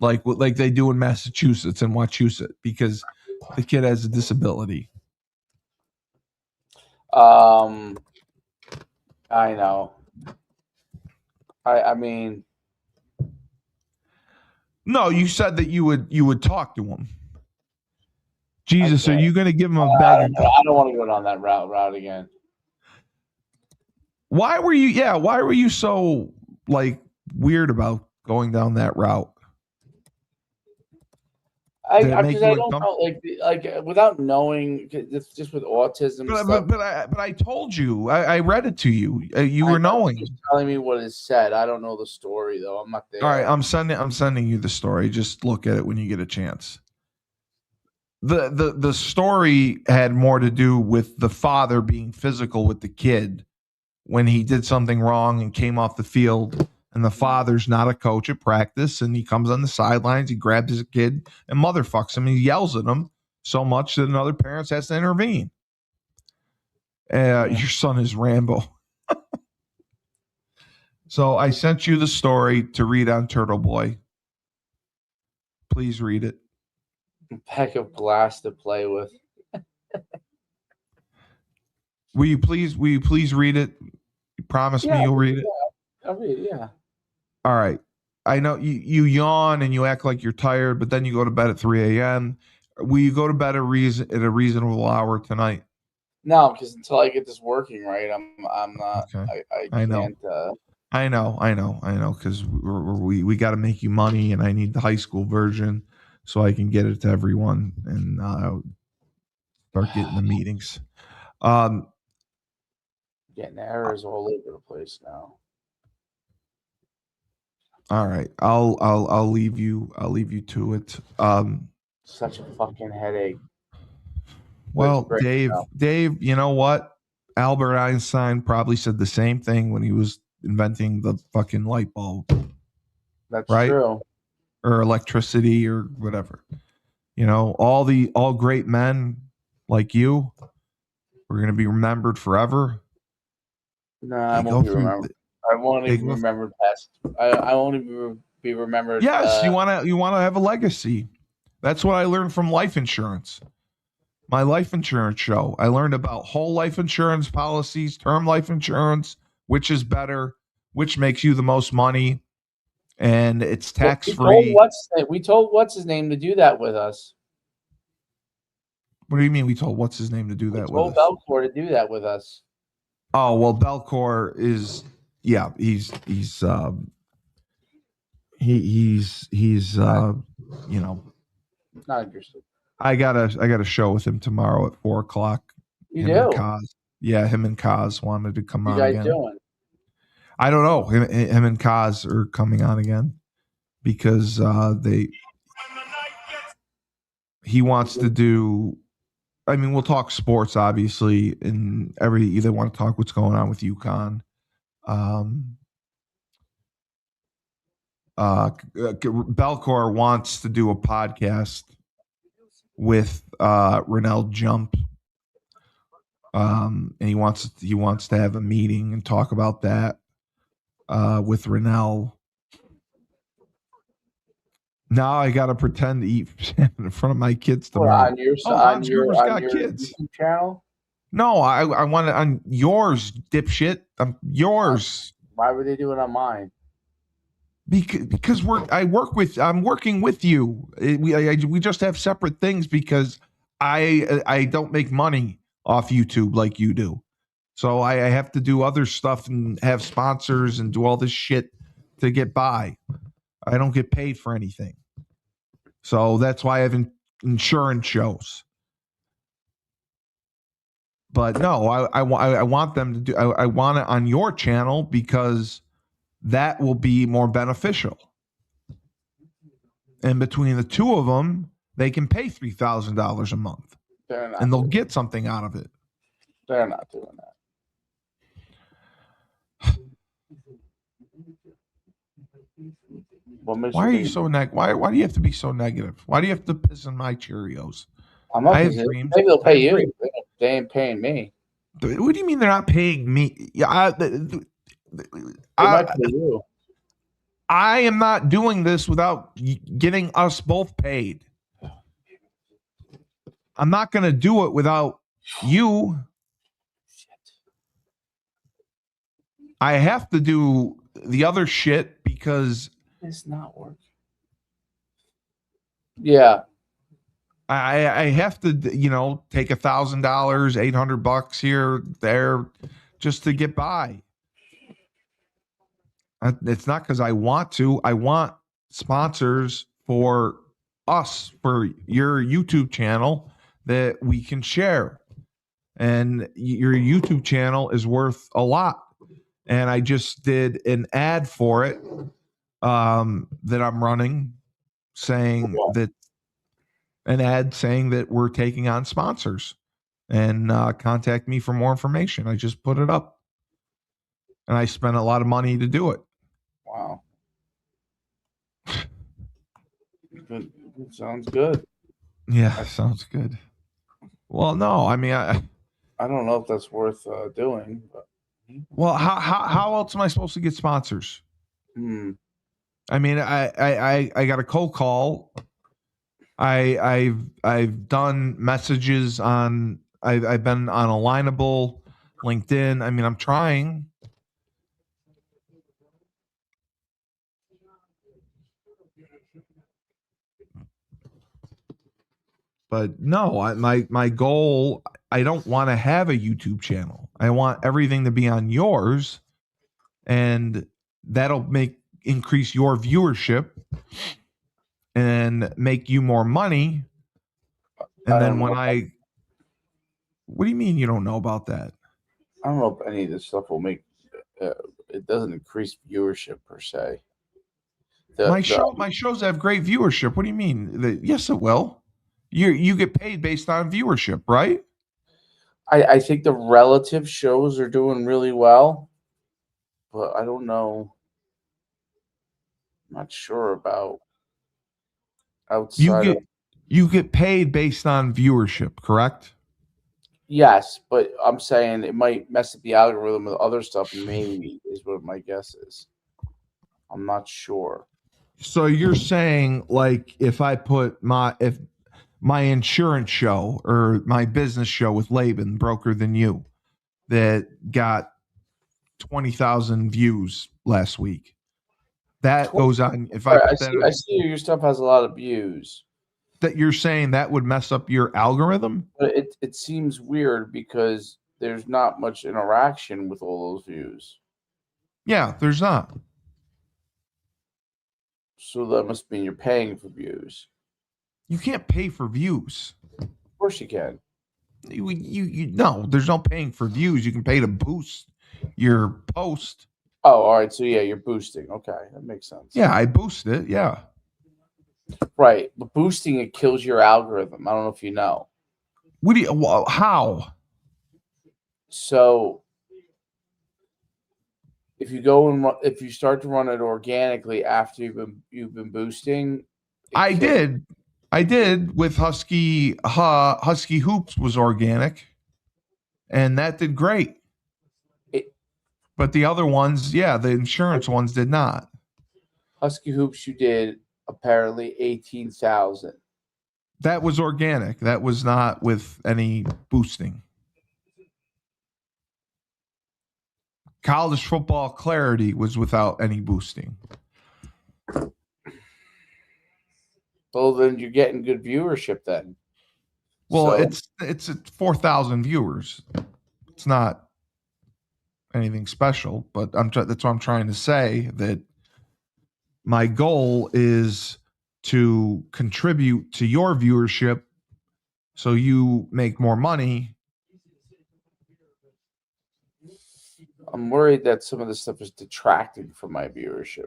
like they do in Massachusetts and Wachusett, because the kid has a disability.
I know. I mean,
no, you said that you would talk to him. Jesus, are you going to give him a bag?
I don't want to go down that route again.
Why were you so like weird about going down that route?
I don't know, like without knowing, just with autism.
But I told you, I read it to you. You were knowing.
Just telling me what is said. I don't know the story though. I'm not there.
All right, I'm sending you the story. Just look at it when you get a chance. The story had more to do with the father being physical with the kid when he did something wrong and came off the field. And the father's not a coach at practice, and he comes on the sidelines, he grabs his kid and motherfucks him, and he yells at him so much that another parent has to intervene. Your son is Rambo. So I sent you the story to read on Turtle Boy. Please read it.
Pack of glass to play with.
Will you please read it? You promise me you'll read it?
I'll read it, yeah.
All right. I know you yawn and you act like you're tired, but then you go to bed at 3 a.m. Will you go to bed at a reasonable hour tonight?
No, because until I get this working right, I'm not.
Okay.
I
know.
can't.
I know. Because we got to make you money, and I need the high school version so I can get it to everyone and start getting the meetings.
Getting errors all over the place now.
All right, I'll leave you. I'll leave you to it.
Such a fucking headache.
Well, Dave, you know what? Albert Einstein probably said the same thing when he was inventing the fucking light bulb.
That's
right?
True.
Or electricity or whatever. You know, all great men like you are going to be remembered forever.
No, I won't be remembered. I won't even be remembered past. I won't even be remembered.
Yes, you want to have a legacy. That's what I learned from life insurance. My life insurance show. I learned about whole life insurance policies, term life insurance, which is better, which makes you the most money, and it's tax free.
We told what's his name to do that with us.
What do you mean? We told what's his name to do that with us?
We told Belcourt to do that with us.
Oh well, Belcourt is he's you know,
not interested.
I got a show with him tomorrow at 4:00.
You do?
Him and Kaz wanted to come on
again.
What
you guys doing?
I don't know. Him and Kaz are coming on again because he wants to do. I mean, we'll talk sports, obviously, and they want to talk what's going on with UConn. Belcourt wants to do a podcast with Rennell Jump And he wants to have a meeting and talk about that with Rennell. Now I got to pretend to eat salmon in front of my kids tomorrow.
On your
Hans
on your
Gruber's
on
got
your
kids.
YouTube channel.
No, I want it on yours, dipshit. Yours.
Why would they do it on mine?
Because I'm working with you. We just have separate things because I don't make money off YouTube like you do. So I have to do other stuff and have sponsors and do all this shit to get by. I don't get paid for anything. So that's why I have insurance shows. But no, I want them to do. I want it on your channel because that will be more beneficial. And between the two of them, they can pay $3,000 a month, and they'll get something out of it.
They're not doing that.
Why are you so negative? Why do you have to be so negative? Why do you have to piss on my Cheerios?
I'm not. Maybe they'll pay you. They ain't paying me.
What do you mean they're not paying me? Yeah,
They might pay you.
I am not doing this without getting us both paid. I'm not going to do it without you. I have to do the other shit because
it's not working. Yeah.
I have to, take $1,000, $800 here, there, just to get by. It's not because I want to. I want sponsors for us, for your YouTube channel that we can share. And your YouTube channel is worth a lot. And I just did an ad for it that I'm running saying that we're taking on sponsors and contact me for more information. I just put it up and I spent a lot of money to do it.
Wow. Good. Sounds good.
Yeah, sounds good. Well, no, I mean, I
don't know if that's worth doing. But.
Well, how else am I supposed to get sponsors? I mean, I got a cold call. I've done messages on. I've been on Alignable, LinkedIn. I mean, I'm trying. But no, my goal, I don't want to have a YouTube channel. I want everything to be on yours, and that'll increase your viewership and make you more money. And then what do you mean you don't know about that?
I don't know if any of this stuff will make it doesn't increase viewership per se.
My shows have great viewership. What do you mean? Yes, it will. You get paid based on viewership, right?
I think the relative shows are doing really well, but I don't know. I'm not sure about outside.
You get paid based on viewership, correct?
Yes, but I'm saying it might mess up the algorithm with other stuff. Maybe is what my guess is. I'm not sure.
So you're saying, like, if I put my insurance show or my business show with Laban, Broker Than You, that got 20,000 views last week, that goes on. If I
see your stuff has a lot of views.
That you're saying that would mess up your algorithm?
But it seems weird because there's not much interaction with all those views.
Yeah, there's not.
So that must mean you're paying for views.
You can't pay for views.
Of course you can.
No, there's no paying for views. You can pay to boost your post.
Oh, all right. So yeah, you're boosting. Okay, that makes sense.
Yeah, I boost it. Yeah.
Right, but boosting it kills your algorithm. I don't know if you know.
How?
So if you start to run it organically after you've been boosting,
I did with Husky Hoops was organic, and that did great. But the other ones, the insurance ones did not.
Husky Hoops, you did apparently 18,000.
That was organic. That was not with any boosting. College Football Clarity was without any boosting.
Well, then you're getting good viewership then.
Well,
So,
it's at 4,000 viewers. It's not anything special, but that's what I'm trying to say, that my goal is to contribute to your viewership so you make more money.
I'm worried that some of this stuff is detracting from my viewership.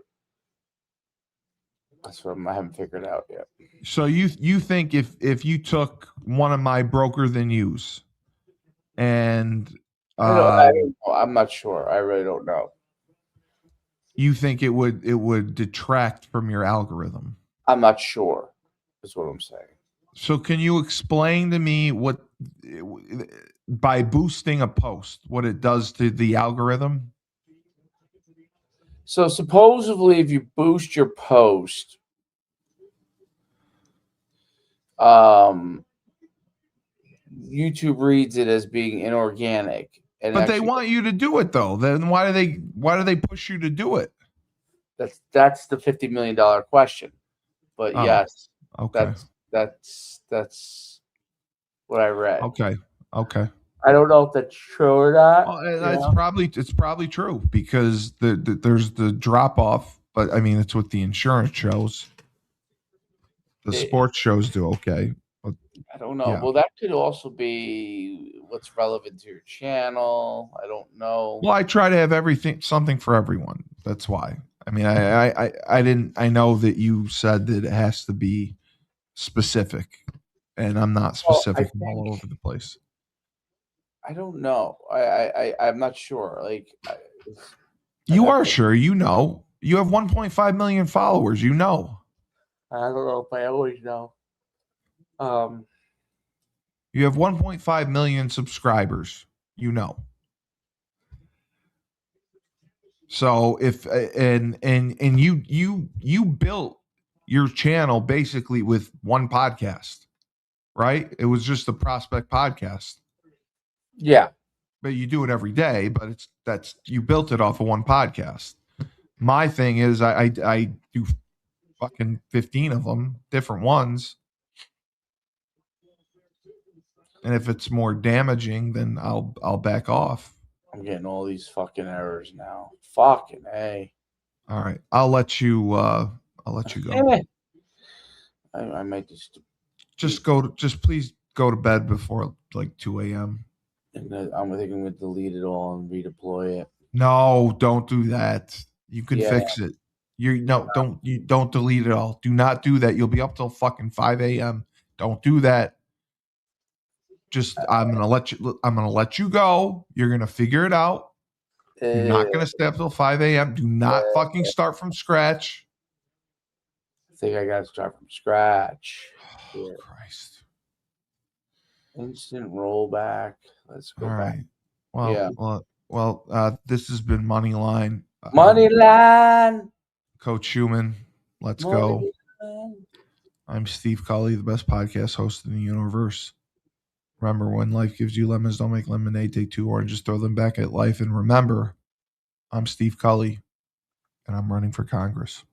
That's what I haven't figured out yet.
So you think if you took one of my broker than yous and
I don't know. I'm not sure. I really don't know.
You think it would detract from your algorithm?
I'm not sure, is what I'm saying.
So can you explain to me what, by boosting a post, what it does to the algorithm?
So supposedly, if you boost your post, YouTube reads it as being inorganic. And
but they want you to do it though. Then why do they push you to do it?
That's the $50 million question. But yes,
okay,
that's what I read.
Okay.
I don't know if that's true or not.
It's probably true, because there's the drop off, but I mean it's what the insurance shows. The sports shows do okay. But
I don't know.
Yeah.
Well, that could also be what's relevant to your channel. I don't know.
Well, I try to have something for everyone. That's why. I mean, I know that you said that it has to be specific, and I'm not specific. I'm all over the place.
I don't know. I'm not sure. Like,
you are sure? You know, you have 1.5 million followers. You know.
I don't know if I always know.
You have 1.5 million subscribers. You know. So if and you built your channel basically with one podcast, right? It was just the Prospect podcast.
Yeah.
But you do it every day, but you built it off of one podcast. My thing is I do fucking 15 of them, different ones. And if it's more damaging, then I'll back off.
I'm getting all these fucking errors now. Fucking A.
All right. I'll let you go.
I might
just please go to bed before like 2 a.m.
And I'm thinking we delete it all and redeploy it.
No, don't do that. You can fix it. Don't delete it all. Do not do that. You'll be up till fucking 5 a.m. Don't do that. Just I'm gonna let you go. You're gonna figure it out. You're not gonna stay up till 5 a.m. Do not fucking start from scratch.
I think I gotta start from scratch.
Oh, Christ.
Instant rollback. Let's go
all
back.
Right. Well, this has been Moneyline.
Moneyline.
Coach Schumann, let's go. I'm Steve Cully, the best podcast host in the universe. Remember, when life gives you lemons, don't make lemonade. Take 2 oranges, throw them back at life. And remember, I'm Steve Cully, and I'm running for Congress.